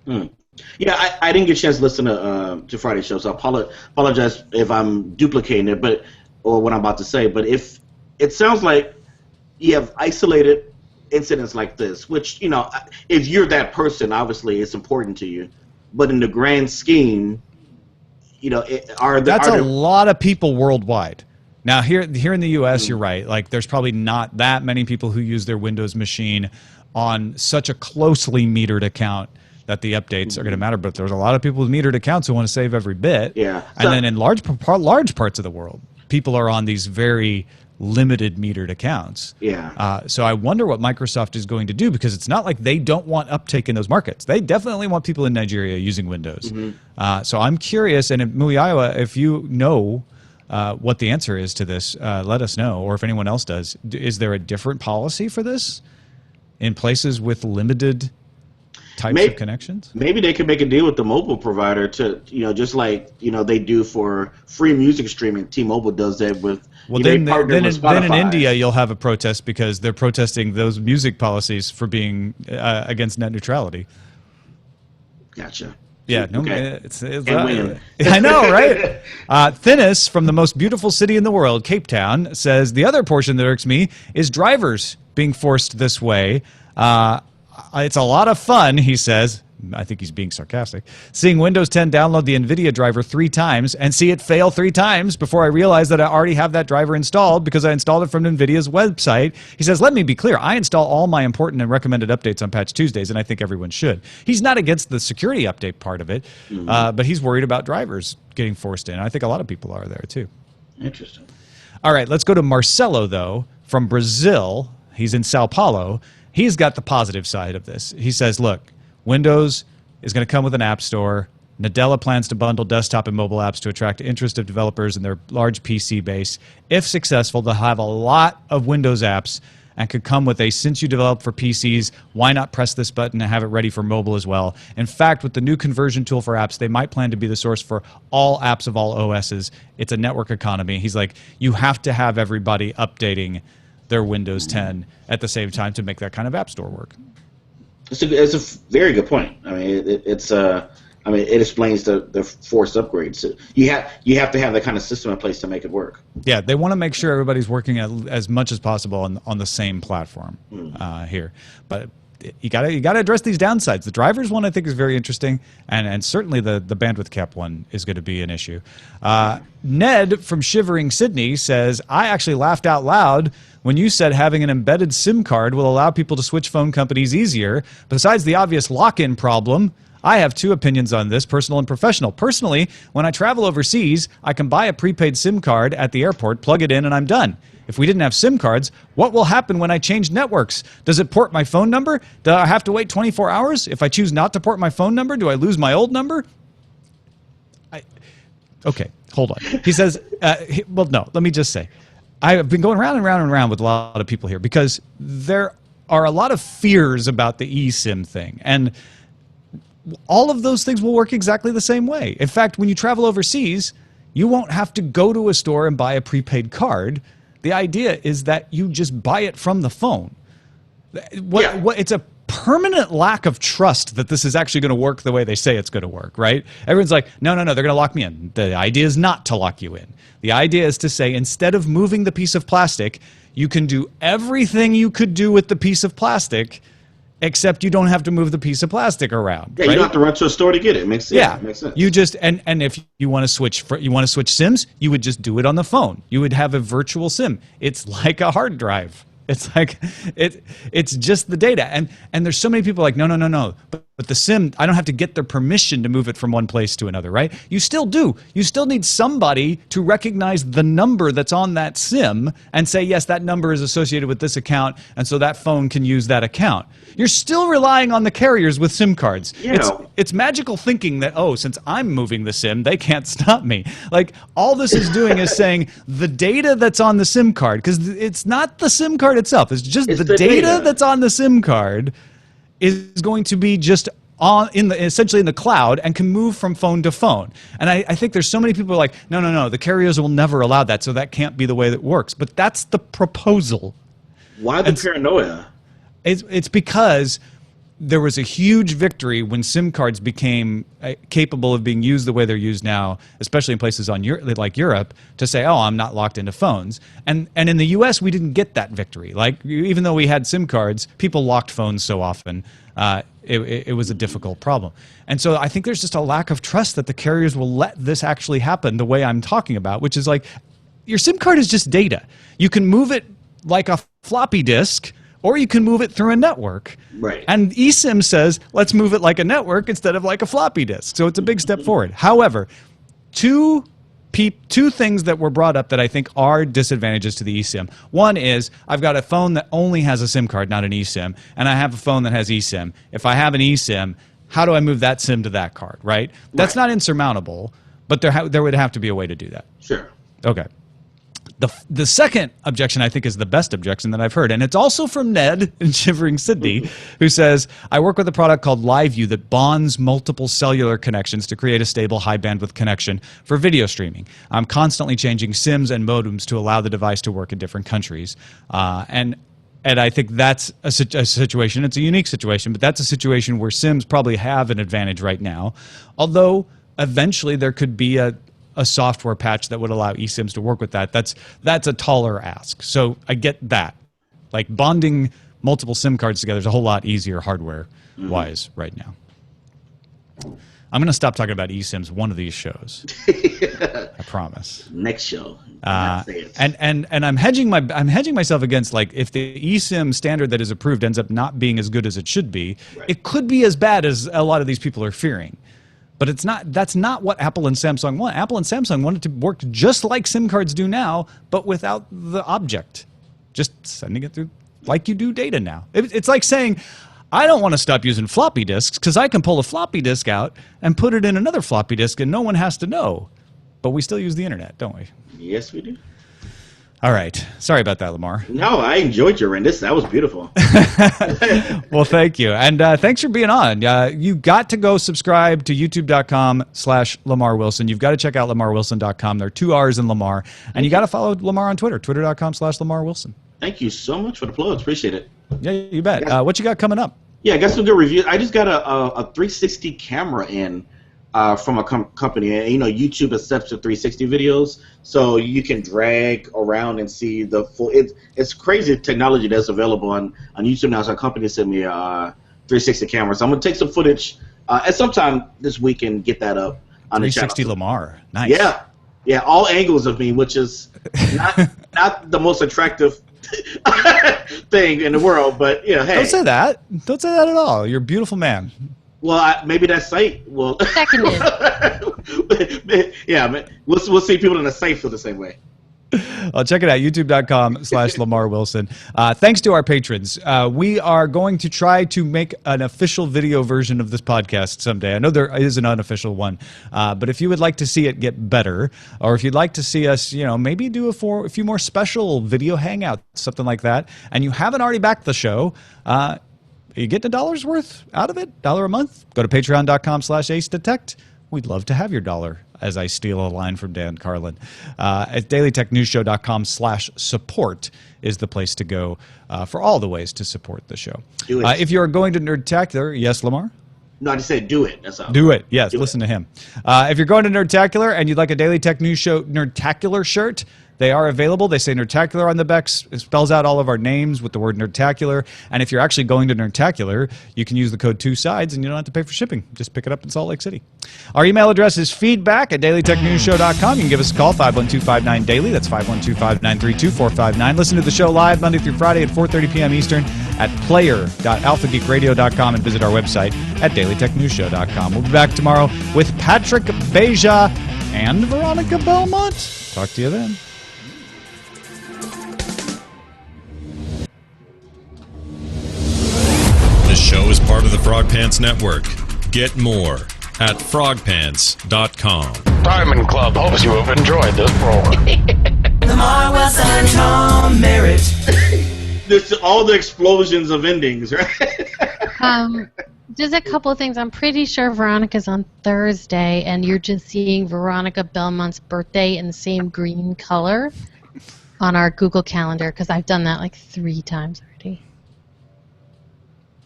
Yeah, I didn't get a chance to listen to Friday's show, so I apologize if I'm duplicating it, or what I'm about to say. But if it sounds like you have isolated incidents like this, which, you know, if you're that person, obviously it's important to you. But in the grand scheme, you know, that's a lot of people worldwide. Now, here in the U.S., you're right. Like, there's probably not that many people who use their Windows machine on such a closely metered account that the updates are going to matter. But there's a lot of people with metered accounts who want to save every bit. Yeah. And then in large parts of the world, people are on these very limited metered accounts. Yeah. So I wonder what Microsoft is going to do, because it's not like they don't want uptake in those markets. They definitely want people in Nigeria using Windows. So I'm curious, and Muyaiwa, if you know what the answer is to this, let us know, or if anyone else does. Is there a different policy for this in places with limited types of connections? Maybe they could make a deal with the mobile provider to, you know, just like, you know, they do for free music streaming. T-Mobile does that with. Well, then in India you'll have a protest because they're protesting those music policies for being against net neutrality. Gotcha. Yeah, no, okay. I know, right? Thinnis from the most beautiful city in the world, Cape Town, says the other portion that irks me is drivers being forced this way. It's a lot of fun, he says. I think he's being sarcastic. Seeing Windows 10 download the NVIDIA driver 3 times and see it fail 3 times before I realize that I already have that driver installed because I installed it from NVIDIA's website. He says, let me be clear. I install all my important and recommended updates on Patch Tuesdays, and I think everyone should. He's not against the security update part of it, but he's worried about drivers getting forced in. I think a lot of people are there, too. Interesting. All right, let's go to Marcelo, though, from Brazil. He's in Sao Paulo. He's got the positive side of this. He says, look, Windows is going to come with an app store. Nadella plans to bundle desktop and mobile apps to attract interest of developers in their large PC base. If successful, they'll have a lot of Windows apps and could come with a, since you develop for PCs, why not press this button and have it ready for mobile as well? In fact, with the new conversion tool for apps, they might plan to be the source for all apps of all OSs. It's a network economy. He's like, you have to have everybody updating their Windows 10 at the same time to make that kind of app store work. It's a very good point. I mean, it explains the forced upgrades. You have to have that kind of system in place to make it work. Yeah, they want to make sure everybody's working as much as possible on the same platform here. But you got to address these downsides. The drivers one I think is very interesting, and certainly the bandwidth cap one is going to be an issue. Ned from Shivering Sydney says, I actually laughed out loud when you said having an embedded SIM card will allow people to switch phone companies easier. Besides the obvious lock-in problem, I have 2 opinions on this, personal and professional. Personally, when I travel overseas, I can buy a prepaid SIM card at the airport, plug it in, and I'm done. If we didn't have SIM cards, what will happen when I change networks? Does it port my phone number? Do I have to wait 24 hours? If I choose not to port my phone number, do I lose my old number? Okay, hold on. He says, well, no, let me just say, I've been going round and round and round with a lot of people here because there are a lot of fears about the eSIM thing. And all of those things will work exactly the same way. In fact, when you travel overseas, you won't have to go to a store and buy a prepaid card. The idea is that you just buy it from the phone. It's a permanent lack of trust that this is actually going to work the way they say it's going to work, right? Everyone's like, no, they're going to lock me in. The idea is not to lock you in. The idea is to say, instead of moving the piece of plastic, you can do everything you could do with the piece of plastic, except you don't have to move the piece of plastic around. Yeah, right? you don't have to run to a store to get it. Makes sense. Yeah, makes sense. you just and if you want to switch SIMs, you would just do it on the phone. You would have a virtual SIM. It's like a hard drive. It's like it's just the data. And there's so many people like, no. But the SIM, I don't have to get their permission to move it from one place to another, right? You still do. You still need somebody to recognize the number that's on that SIM and say, yes, that number is associated with this account, and so that phone can use that account. You're still relying on the carriers with SIM cards. It's magical thinking that, since I'm moving the SIM, they can't stop me. Like, all this is doing is saying the data that's on the SIM card, because it's not the SIM card itself, it's just the data that's on the SIM card is going to be just essentially in the cloud and can move from phone to phone. And I think there's so many people who are like, no, the carriers will never allow that, so that can't be the way that works. But that's the proposal. Why the paranoia? It's because there was a huge victory when SIM cards became capable of being used the way they're used now, especially in places like Europe, to say, I'm not locked into phones. And in the U.S., we didn't get that victory. Like, even though we had SIM cards, people locked phones so often. It was a difficult problem. And so I think there's just a lack of trust that the carriers will let this actually happen the way I'm talking about, which is like, your SIM card is just data. You can move it like a floppy disk, or you can move it through a network. Right. And eSIM says, let's move it like a network instead of like a floppy disk. So it's a big step forward. However, two things that were brought up that I think are disadvantages to the eSIM. One is, I've got a phone that only has a SIM card, not an eSIM, and I have a phone that has eSIM. If I have an eSIM, how do I move that SIM to that card, right? That's not insurmountable, but there would have to be a way to do that. Sure. Okay. The second objection, I think, is the best objection that I've heard, and it's also from Ned in Shivering Sydney, who says, I work with a product called LiveView that bonds multiple cellular connections to create a stable, high-bandwidth connection for video streaming. I'm constantly changing SIMs and modems to allow the device to work in different countries. And I think that's a situation, it's a unique situation, but that's a situation where SIMs probably have an advantage right now, although eventually there could be a software patch that would allow eSIMs to work with that. That's a taller ask. So I get that. Like, bonding multiple SIM cards together is a whole lot easier hardware-wise right now. I'm going to stop talking about eSIMs one of these shows. I promise. Next show. And I'm hedging myself against, like, if the eSIM standard that is approved ends up not being as good as it should be, it could be as bad as a lot of these people are fearing. But it's not. That's not what Apple and Samsung want. Apple and Samsung want it to work just like SIM cards do now, but without the object. Just sending it through like you do data now. It's like saying, I don't want to stop using floppy disks because I can pull a floppy disk out and put it in another floppy disk and no one has to know. But we still use the internet, don't we? Yes, we do. All right. Sorry about that, Lamarr. No, I enjoyed your rant. That was beautiful. Well, thank you. And thanks for being on. You got to go subscribe to youtube.com/Lamarr Wilson. You've got to check out LamarrWilson.com. There are 2 R's in Lamarr. And you got to follow Lamarr on Twitter, twitter.com/Lamarr Wilson. Thank you so much for the plugs. Appreciate it. Yeah, you bet. What you got coming up? Yeah, I got some good reviews. I just got a 360 camera in from a company. And, YouTube accepts the 360 videos, so you can drag around and see the full. It's crazy technology that's available on YouTube now. So a company sent me a 360 camera. So I'm going to take some footage at some time this week and get that up on the channel. 360 Lamarr. Nice. Yeah, all angles of me, which is not the most attractive thing in the world, but hey. Don't say that. Don't say that at all. You're a beautiful man. Well, maybe that site will. Seconded. Yeah, we'll see people in the site feel the same way. Check it out, youtube.com/Lamarr Wilson. Thanks to our patrons. We are going to try to make an official video version of this podcast someday. I know there is an unofficial one, but if you would like to see it get better, or if you'd like to see us, maybe do a few more special video hangouts, something like that, and you haven't already backed the show, you get $1 worth out of it, $1 a month. Go to patreon.com/AceDetect. we'd love to have your dollar, as I steal a line from Dan Carlin. At dailytechnewsshow.com/support is the place to go for all the ways to support the show. Do it. If you're going to Nerdtacular, yes, Lamarr? No, I just said do it. That's all. Do it. Yes, listen to him. If you're going to Nerdtacular and you'd like a Daily Tech News Show Nerdtacular shirt, they are available. They say Nerdtacular on the back. It spells out all of our names with the word Nerdtacular. And if you're actually going to Nerdtacular, you can use the code 2sides and you don't have to pay for shipping. Just pick it up in Salt Lake City. Our email address is feedback@dailytechnewsshow.com. You can give us a call, 512-59-DAILY. That's 512-593-2459. Listen to the show live Monday through Friday at 4:30 p.m. Eastern at player.alphageekradio.com and visit our website at dailytechnewsshow.com. We'll be back tomorrow with Patrick Beja and Veronica Belmont. Talk to you then. This show is part of the Frog Pants Network. Get more at frogpants.com. Diamond Club hopes you have enjoyed this program. Lamarr Wilson and Tom Merritt. This all the explosions of endings, right? Just a couple of things. I'm pretty sure Veronica's on Thursday, and you're just seeing Veronica Belmont's birthday in the same green color on our Google Calendar, because I've done that like 3 times already.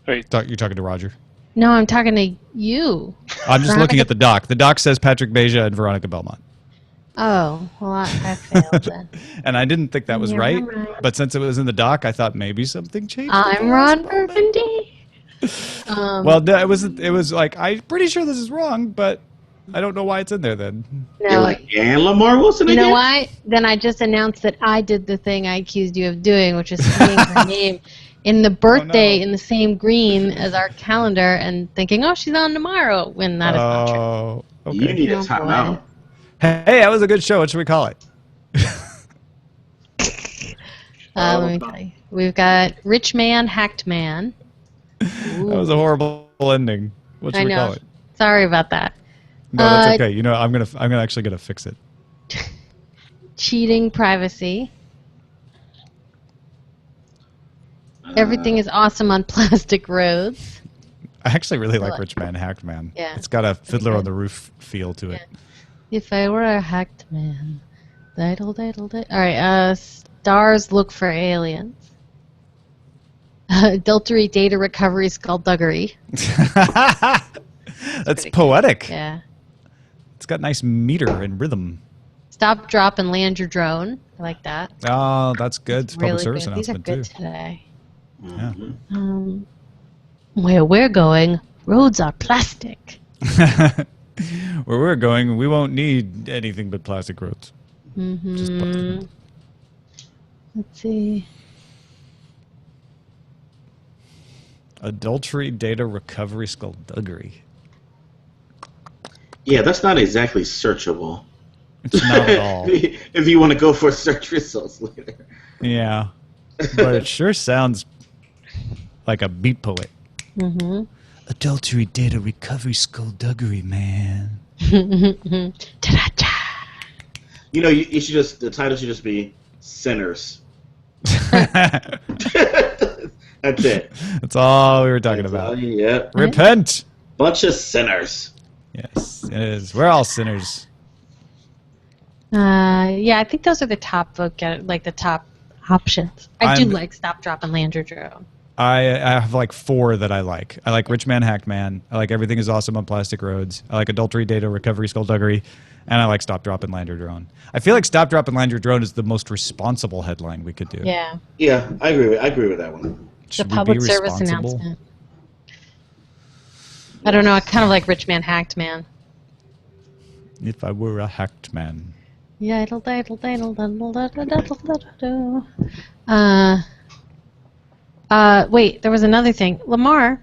You're talking to Roger? No, I'm talking to you. I'm just looking at the doc. The doc says Patrick Beja and Veronica Belmont. Oh, well, I failed then. And I didn't think that was Yeah, right, right. but since it was in the doc, I thought maybe something changed. I'm Ron Burgundy. Well, it was like, I'm pretty sure this is wrong, but I don't know why it's in there then. You're No, like, and Lamarr Wilson you again? know why? Then I just announced that I did the thing I accused you of doing, which is seeing her name in the birthday in the same green as our calendar and thinking, oh, she's on tomorrow, when that is not true. Oh, You okay. need a Oh, timeout. Hey, that was a good show. What should we call it? Let me tell you. We've got Rich Man, Hacked Man. That was a horrible ending. What should I we know. call it? Sorry about that. No, that's okay. You know, I'm actually gonna fix it. Cheating Privacy. Everything is awesome on plastic roads. I actually really like Like- Rich Man, Hacked Man. Yeah. It's got a Fiddler good. on the Roof feel to it. If I were a hacked man. Diddle, diddle, diddle. All right, stars look for aliens. Adultery data recovery skullduggery. That's poetic. Yeah. It's got nice meter and rhythm. Stop, drop, and land your drone. I like that. Oh, that's good. It's a public Really service good. These are announcement good too. today. Yeah. Where we're going, roads are plastic. Where we're going, we won't need anything but plastic roads. Just plastic. Let's see. Adultery data recovery skullduggery. Yeah, that's not exactly searchable. It's not at all. If you want to go for search results later. Yeah. But it sure sounds like a beat poet. Mm-hmm. Adultery data recovery skullduggery, man. Ta-da-ta. You know, you should just, the title should just be Sinners. That's it. That's all we were talking That's about. all, yep. Repent. Bunch of sinners. Yes, it is. We're all sinners. Yeah, I think those are the top like the top options. I do I'm- like Stop, Drop, and Land Your Drone. I have like 4 that I like. I like Rich Man, Hacked Man. I like Everything is Awesome on Plastic Roads. I like Adultery Data Recovery Skullduggery. And I like Stop, Drop, and Land Your Drone. I feel like Stop, Drop, and Land Your Drone is the most responsible headline we could do. Yeah, Yeah, I agree with that one. Should the we public be service responsible? announcement. I don't know. I kind of like Rich Man, Hacked Man. If I were a hacked man. Yeah, wait, there was another thing. Lamarr,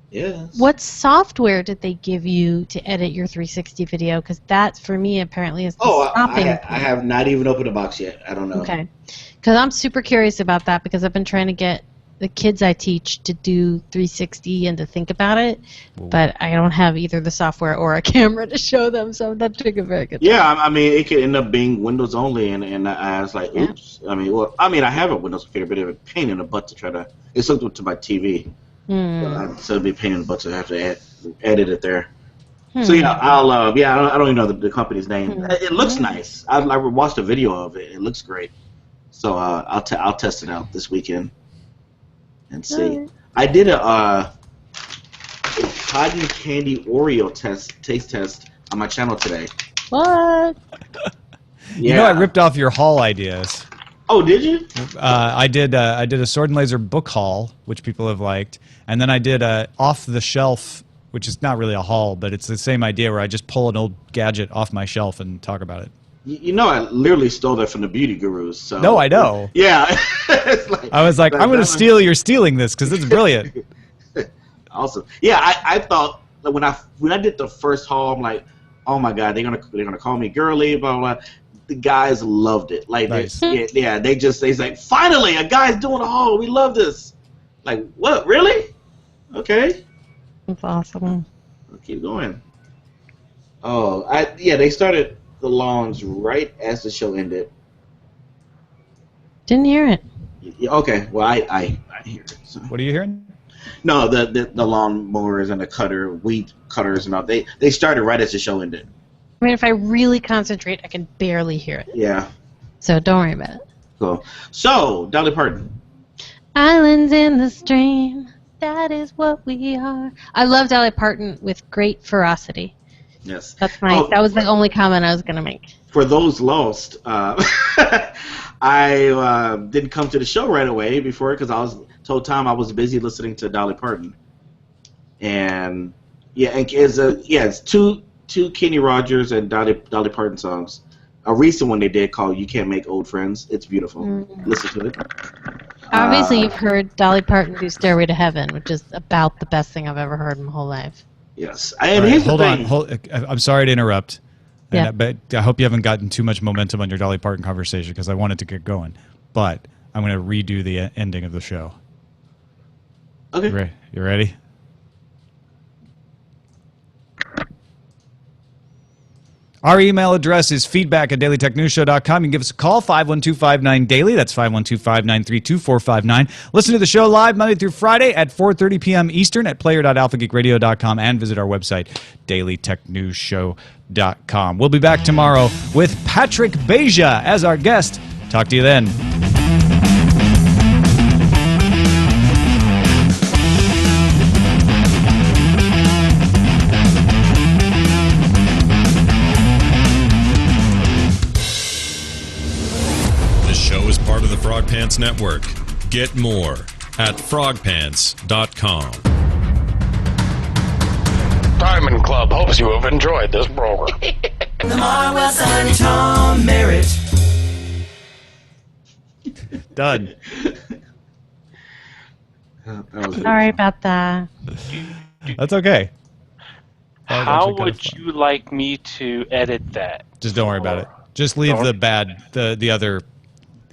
Yes. what software did they give you to edit your 360 video? Because that, for me, apparently is the Oh, stopping. I have not even opened the box yet. I don't know. Okay. Because I'm super curious about that because I've been trying to get the kids I teach to do 360 and to think about it, but I don't have either the software or a camera to show them, so I'm not doing a very good job. Yeah, I mean, it could end up being Windows only, and I was like, oops. I mean, I have a Windows computer, but it's a pain in the butt to try to. It's hooked up to my TV, so it'd be a pain in the butt to have to edit it there. So yeah, I don't even know the company's name. It looks nice. I watched a video of it. It looks great. So I'll test it out this weekend and see. Right. I did a cotton candy Oreo taste test on my channel today. What? Yeah. You know, I ripped off your haul ideas. Oh, did you? I did a Sword and Laser book haul, which people have liked, and then I did a off the shelf, which is not really a haul, but it's the same idea where I just pull an old gadget off my shelf and talk about it. You know, I literally stole that from the beauty gurus. So No, I know. Yeah. It's like, I was like, I'm going to steal. You're stealing this because it's brilliant. Awesome. Yeah, I thought that when I did the first haul, I'm like, oh my god, they're gonna call me girly, blah blah. The guys loved it. Like, nice. they like, finally, a guy's doing a haul. We love this. Like, what? Really? Okay. That's awesome. I'll keep going. Oh, they started the lawns right as the show ended. Didn't hear it. Yeah, okay, well, I hear it. So. What are you hearing? No, the lawn mowers and the weed cutters and all. They started right as the show ended. I mean, if I really concentrate, I can barely hear it. Yeah. So don't worry about it. Cool. So, Dolly Parton. Islands in the stream, that is what we are. I love Dolly Parton with great ferocity. Yes. That was the only comment I was going to make. For those lost, I didn't come to the show right away before because I was told Tom I was busy listening to Dolly Parton. And it's two Kenny Rogers and Dolly Parton songs. A recent one they did called "You Can't Make Old Friends." It's beautiful. Listen to it. Obviously, you've heard Dolly Parton do "Stairway to Heaven," which is about the best thing I've ever heard in my whole life. Yes. All And right, here's hold the on. thing. I'm sorry to interrupt. Yeah. But I hope you haven't gotten too much momentum on your Dolly Parton conversation because I wanted to get going. But I'm going to redo the ending of the show. Okay. You ready? Our email address is feedback@dailytechnewsshow.com. You can give us a call, 512-59-DAILY. That's 512-593-2459. Listen to the show live Monday through Friday at 4:30 p.m. Eastern at player.alphageekradio.com and visit our website, dailytechnewsshow.com. We'll be back tomorrow with Patrick Beja as our guest. Talk to you then. Part of the Frog Pants Network. Get more at frogpants.com. Diamond Club hopes you have enjoyed this program. Lamarr, Wilson, and Tom Merritt. Done. Sorry about that. That's okay. That was How actually kinda would fun. you like me to edit that? Just don't worry about it. Just leave the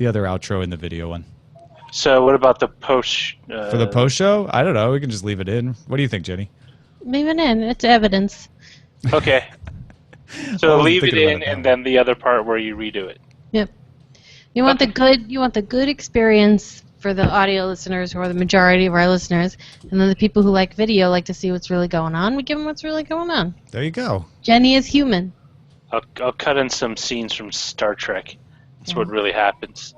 other outro in the video one. So what about the post? For the post show? I don't know. We can just leave it in. What do you think, Jenny? Leave it in. It's evidence. Okay. I So wasn't leave it thinking about in, it and that way. then the other part where you redo it. Yep. You want the good experience for the audio listeners, who are the majority of our listeners, and then the people who like video like to see what's really going on. We give them what's really going on. There you go. Jenny is human. I'll cut in some scenes from Star Trek. That's what really happens.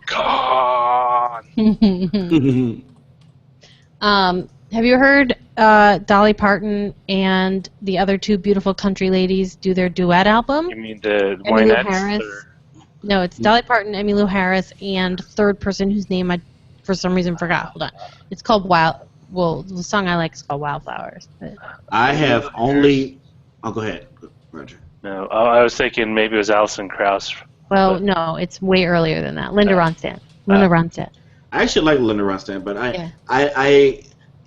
God. Have you heard Dolly Parton and the other two beautiful country ladies do their duet album? You mean the Emmylou Winettes? Harris. or- No, it's Dolly Parton, Emmylou Harris, and third person whose name I, for some reason, forgot. Hold on. It's called Well, the song I like is called Wildflowers. But I have only. Oh, go ahead, Roger. No, I was thinking maybe it was Alison Krauss. well, no, it's way earlier than that. Linda Ronstadt. Linda Ronstadt. I actually like Linda Ronstadt, but I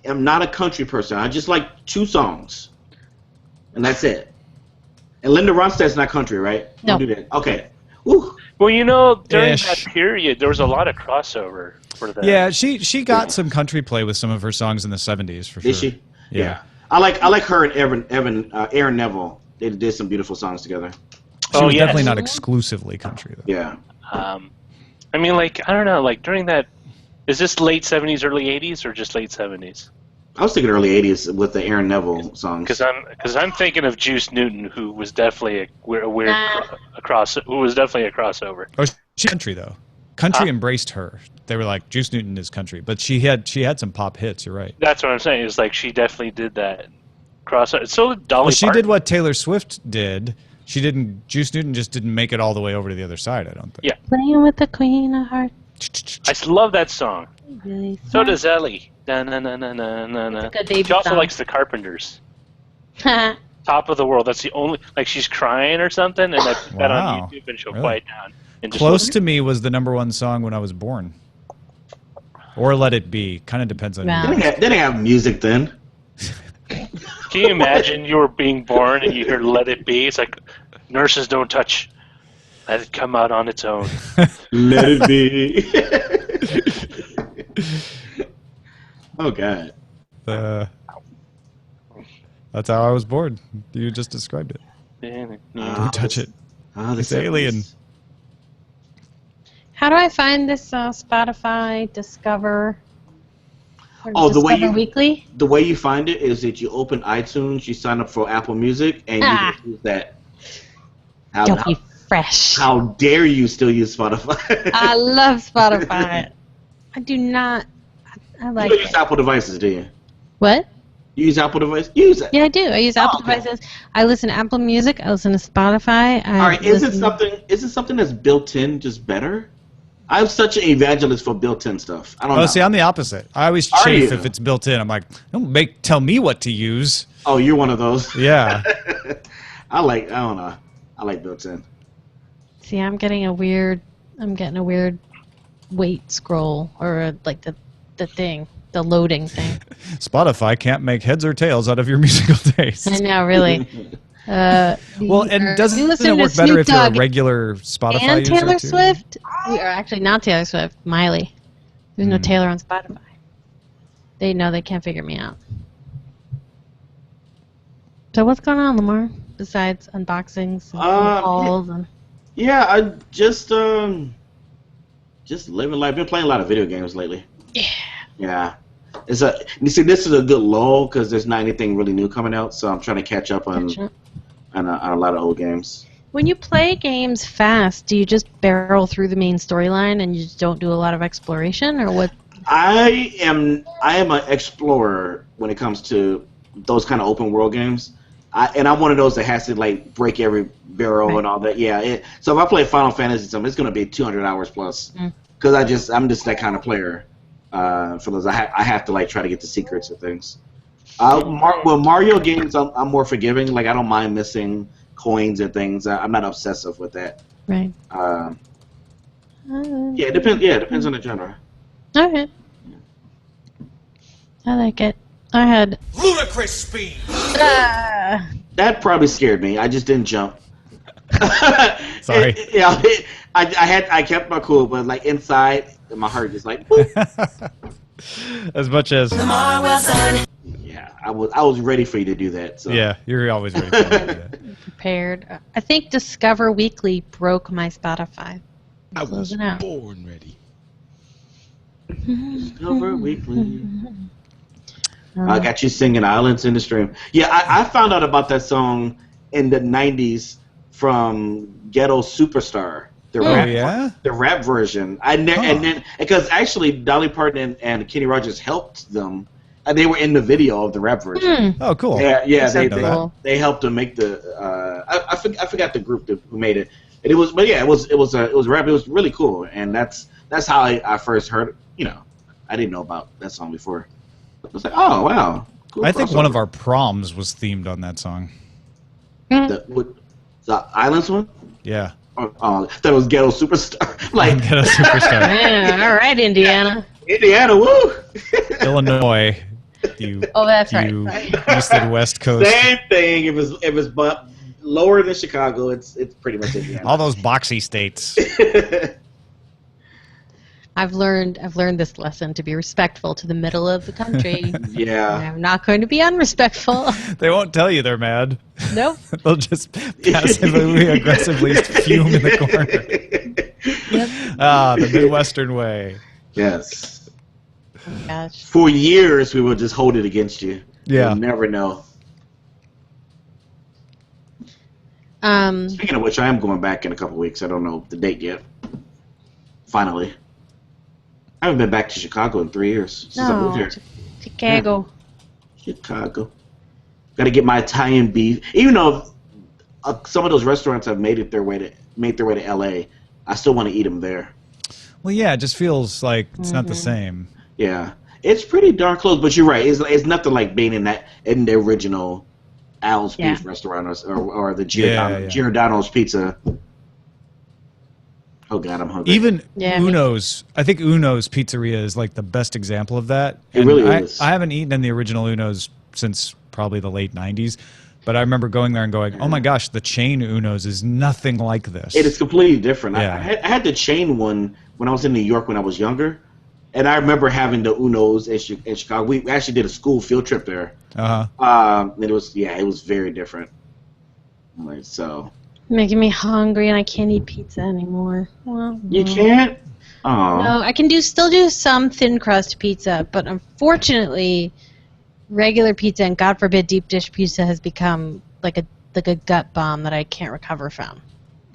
am not a country person. I just like two songs, and that's it. And Linda Ronstadt's not country, right? No. Don't do that. Okay. Woo. Well, you know, during Ish. that period, there was a lot of crossover for that. Yeah, she got some country play with some of her songs in the 70s for sure. Did she? Yeah. I like her and Aaron Neville. They did some beautiful songs together. She was yes. definitely not exclusively country though. Yeah. I mean, like, I don't know, like during that, is this late 70s, early 80s, or just late 70s? I was thinking early '80s with the Aaron Neville songs. Because I'm thinking of Juice Newton, who was definitely a crossover. Oh, she's country though. Country embraced her. They were like, Juice Newton is country, but she had some pop hits. You're right. That's what I'm saying. It's like she definitely did that crossover. So did Dolly Well, she Parton. did what Taylor Swift did. She didn't. Juice Newton just didn't make it all the way over to the other side. I don't think. Yeah. Playing with the Queen of Hearts. I love that song. Really So does Ellie. Na, na, na, na, na, na, na. It's a good David She also song. likes the Carpenters. Top of the World. That's the only. Like she's crying or something, and I put that Wow. on YouTube, and she'll Really? quiet down. And just Close listen. to Me was the #1 song when I was born. Or Let It Be. Kind of depends on Wow. you. They didn't have music then. Can you imagine you were being born and you hear "Let It Be"? It's like nurses don't touch. Let it come out on its own. Let it be. Oh God. That's how I was born. You just described it. Don't touch it. Oh, It's alien. How do I find this Spotify Discover? Or Oh, the way Discover you- Weekly? The way you find it is that you open iTunes, you sign up for Apple Music, and you just use that. Don't be fresh. How dare you still use Spotify? I love Spotify. I do not. I You like don't use it. Apple devices, do you? What? You use Apple devices? Use it. Yeah, I do. I use Apple okay. devices. I listen to Apple Music. I listen to Spotify. All right, is it something that's built in just better? I'm such an evangelist for built-in stuff. I don't know. Oh, see, I'm the opposite. I always Are chafe you? if it's built in. I'm like, don't tell me what to use. Oh, you're one of those. Yeah. I don't know. I like built-in. See, I'm getting a weird wait scroll or like the thing, the loading thing. Spotify can't make heads or tails out of your musical taste. I know, really. Well, and we doesn't listen it to work better Snoop if you're a Dogg regular Spotify and user Taylor too? Swift. We are actually not Taylor Swift, Miley. There's no Taylor on Spotify. They know they can't figure me out. So what's going on, Lamar? Besides unboxings and hauls and Yeah, I just living life. Been playing a lot of video games lately. Yeah. You see, this is a good lull because there's not anything really new coming out, so I'm trying to catch up on a lot of old games. When you play games fast, do you just barrel through the main storyline and you just don't do a lot of exploration, or what? I am an explorer when it comes to those kind of open world games. I'm one of those that has to like break every barrel and all that. Yeah. So if I play Final Fantasy, it's going to be 200 hours plus because I'm just that kind of player. For those, I have to like try to get the secrets of things. Mario games, I'm more forgiving. Like I don't mind missing coins and things. I'm not obsessive with that. Right. Yeah, it depends. Yeah, it depends on the genre. Okay. I like it. I had Ludicrous speed. That probably scared me. I just didn't jump. Sorry. I kept my cool, but like inside, my heart just like. Boop. As much as Lamarr Wilson. Yeah, I was ready for you to do that. So. yeah, you're always ready for that. prepared. I think Discover Weekly broke my Spotify. I was Closing out. born ready. Discover Weekly. I got you singing Islands in the Stream. Yeah, I found out about that song in the 90s from Ghetto Superstar. The rap version. And then because actually Dolly Parton and Kenny Rogers helped them. And they were in the video of the rap version. Oh, cool. Yeah, they helped them make the. I forgot the group who made it. It was rap. It was really cool, and that's how I first heard. I didn't know about that song before. I was like, oh wow. Cool I think crossover. one of our proms was themed on that song. the Islands one. Yeah. That was Ghetto Superstar. Like Ghetto Superstar. Yeah, all right, Indiana. Indiana, woo. Illinois. That's right. East and West Coast. Same thing. It was but lower than Chicago. It's pretty much Indiana. All those boxy states. I've learned this lesson to be respectful to the middle of the country. Yeah. I'm not going to be unrespectful. They won't tell you they're mad. Nope. They'll just passively, aggressively fume in the corner. Yep. The Midwestern way. Yes. Oh, gosh. For years, we will just hold it against you. Yeah. You'll never know. Um, Speaking of which, I am going back in a couple weeks. I don't know the date yet. Finally. I haven't been back to Chicago in 3 years since I moved here. Chicago. Chicago. Got to get my Italian beef. Even though some of those restaurants have made their way to L.A., I still want to eat them there. Well, yeah, it just feels like it's not the same. Yeah, it's pretty darn close. But you're right. It's nothing like being in the original Al's Beef restaurant or the Giordano's Pizza. Oh God, I'm hungry. Even Uno's, I think Uno's Pizzeria is like the best example of that. It really is. I haven't eaten in the original Uno's since probably the late 90s, but I remember going there and going, oh my gosh, the chain Uno's is nothing like this. It is completely different. Yeah. I had the chain one when I was in New York when I was younger, and I remember having the Uno's in Chicago. We actually did a school field trip there. And it was very different. Like, so. Making me hungry, and I can't eat pizza anymore. Well, you can't? Oh. No, I can still do some thin crust pizza, but unfortunately, regular pizza and God forbid deep dish pizza has become like a gut bomb that I can't recover from.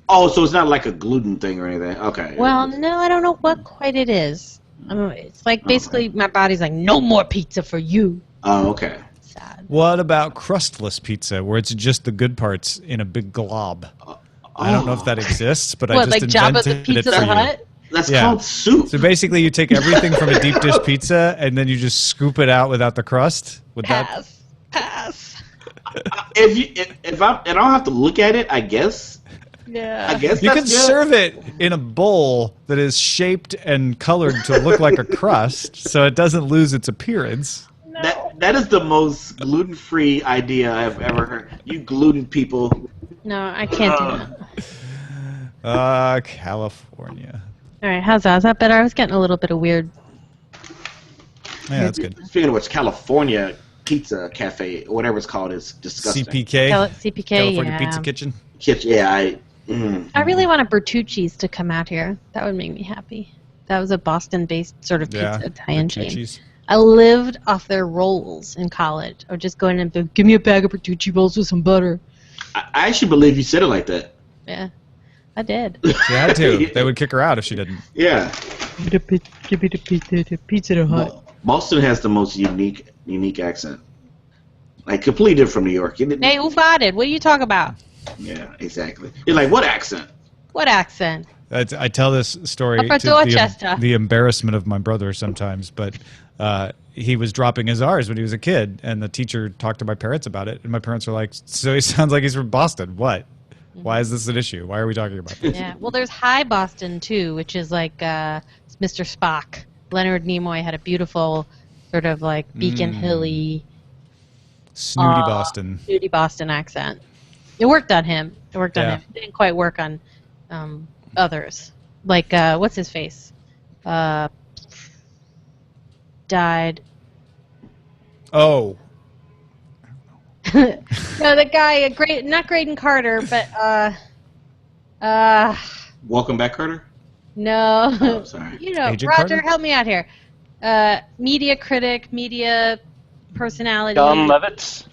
Oh, so it's not like a gluten thing or anything. Okay. Well, no, I don't know what quite it is. It's like basically my body's like, no more pizza for you. Oh, okay. Sad. What about crustless pizza, where it's just the good parts in a big glob? I don't know if that exists, but I just like invented Jabba the Pizza it for Hut? you. That's called soup. So basically, you take everything from a deep dish pizza, and then you just scoop it out without the crust. Pass. If I don't have to look at it, I guess. Yeah. I guess you can that's good. serve it in a bowl that is shaped and colored to look like a crust, so it doesn't lose its appearance. That is the most gluten-free idea I've ever heard. You gluten people. No, I can't do that. California. All right, how's that? Is that better? I was getting a little bit of weird. Yeah, that's good. Speaking of which, California Pizza Cafe, or whatever it's called, is disgusting. CPK? CPK, California Pizza Kitchen? Yeah, I really want a Bertucci's to come out here. That would make me happy. That was a Boston-based sort of pizza Italian chain. I lived off their rolls in college. I would just go in and be, give me a bag of Bertucci rolls with some butter. I actually believe you said it like that. Yeah, I did. She had to. They would kick her out if she didn't. Yeah. Give me the pizza to Hut. Boston has the most unique accent. Like, completely different from New York. Hey, who farted? What are you talking about? Yeah, exactly. You're like, what accent? What accent? I tell this story Upper to Dorchester. the embarrassment of my brother sometimes, but he was dropping his R's when he was a kid, and the teacher talked to my parents about it, and my parents were like, so he sounds like he's from Boston. What? Why is this an issue? Why are we talking about this? Yeah, well, there's High Boston, too, which is like Mr. Spock. Leonard Nimoy had a beautiful sort of like Beacon Hilly... Snooty Boston. Snooty Boston accent. It worked on him. It didn't quite work on others. Like, what's his face? Died. Oh. No, the guy, not Graydon Carter, but Welcome back, Carter? no. Oh, sorry. You know, Agent Roger, Carter? help me out here. Media critic, media personality. John Lovitz.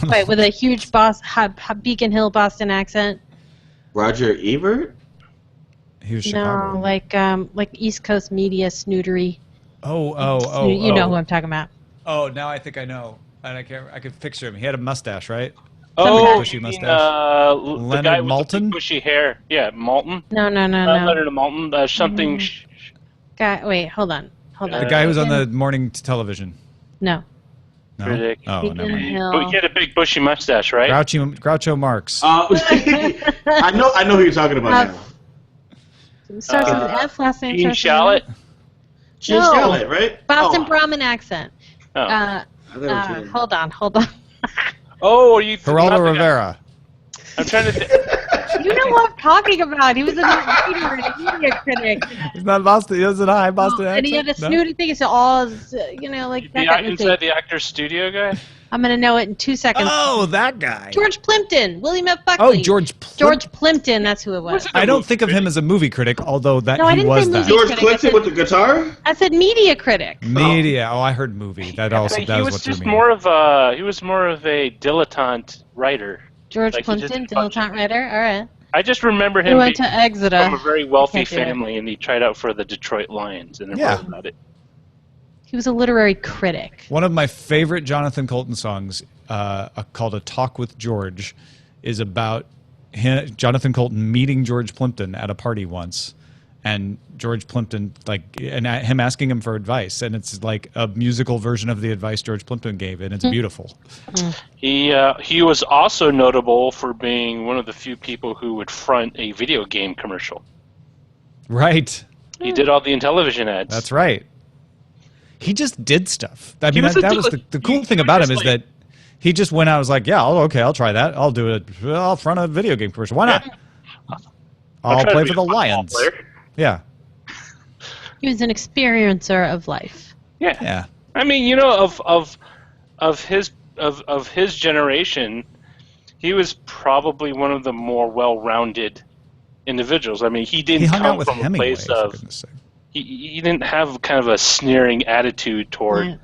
Wait, with a huge Beacon Hill Boston accent. Roger Ebert? He was Chicago. No, like East Coast media snootery. Oh. You know who I'm talking about. Oh, now I think I know. And I could picture him. He had a mustache, right? Oh, bushy you mean, mustache. the Leonard guy with Maltin? the big bushy hair. Yeah, Maltin. No. Leonard Maltin. Something. Guy, wait, hold on. The guy who's on the morning television. No. No? Critic. Oh, Beacon never mind. Hill. But he had a big bushy mustache, right? Groucho Marx. I know who you're talking about now. Starts with an F, last name. Gene starts with an F. Shalit. Gene No. Shalit, right? Boston Brahmin accent. Oh. Hold on. Oh, are you? Geraldo not the guy- Rivera. I'm trying to. You know what I'm talking about. He was a writer and a media critic. He's not Boston. He doesn't high Boston accent. And he had a No? snooty thing. So all, like that guy. Inside the actor's studio guy? I'm going to know it in 2 seconds. Oh, that guy. George Plimpton. William F. Buckley. Oh, George Plimpton. That's who it was. I don't think of him as a movie critic, although that No, I he didn't was say that. movie George Clinton with the guitar? I said media critic. Media. Oh, I heard movie. That also He that was was what threw just me. more of a dilettante writer. George Like, he just Plimpton, did a bunch dilettante writer. All right. I just remember He him went being to Exeter. from a very wealthy Can't do it. family, and he tried out for the Detroit Lions, and Yeah. wrote about it. He was a literary critic. One of my favorite Jonathan Colton songs, called "A Talk with George," is about Jonathan Colton meeting George Plimpton at a party once, and George Plimpton him asking him for advice, and it's like a musical version of the advice George Plimpton gave, and it's beautiful. He was also notable for being one of the few people who would front a video game commercial. Right. He did all the Intellivision ads. That's right. He just did stuff. I mean, was that was the cool he thing was about him just is like- that he just went out and was like, yeah, I'll try that. I'll do it. I'll front a video game commercial. Why not? I'll try to play be for a the football Lions. player. Yeah. He was an experiencer of life. Yeah. Yeah. I mean, of his generation, he was probably one of the more well-rounded individuals. I mean, he didn't He hung come out with from a Hemingway, place for of goodness sake. he didn't have kind of a sneering attitude toward Right.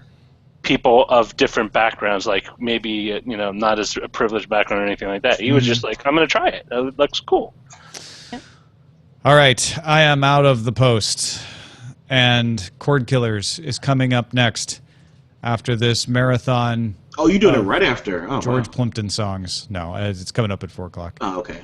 people of different backgrounds, like maybe not as a privileged background or anything like that. He was just like, I'm going to try it. It looks cool. All right, I am out of the post, and Cord Killers is coming up next after this marathon. Oh, you're doing it right after. Oh, George wow. Plimpton songs. No, it's coming up at 4 o'clock. Oh, okay.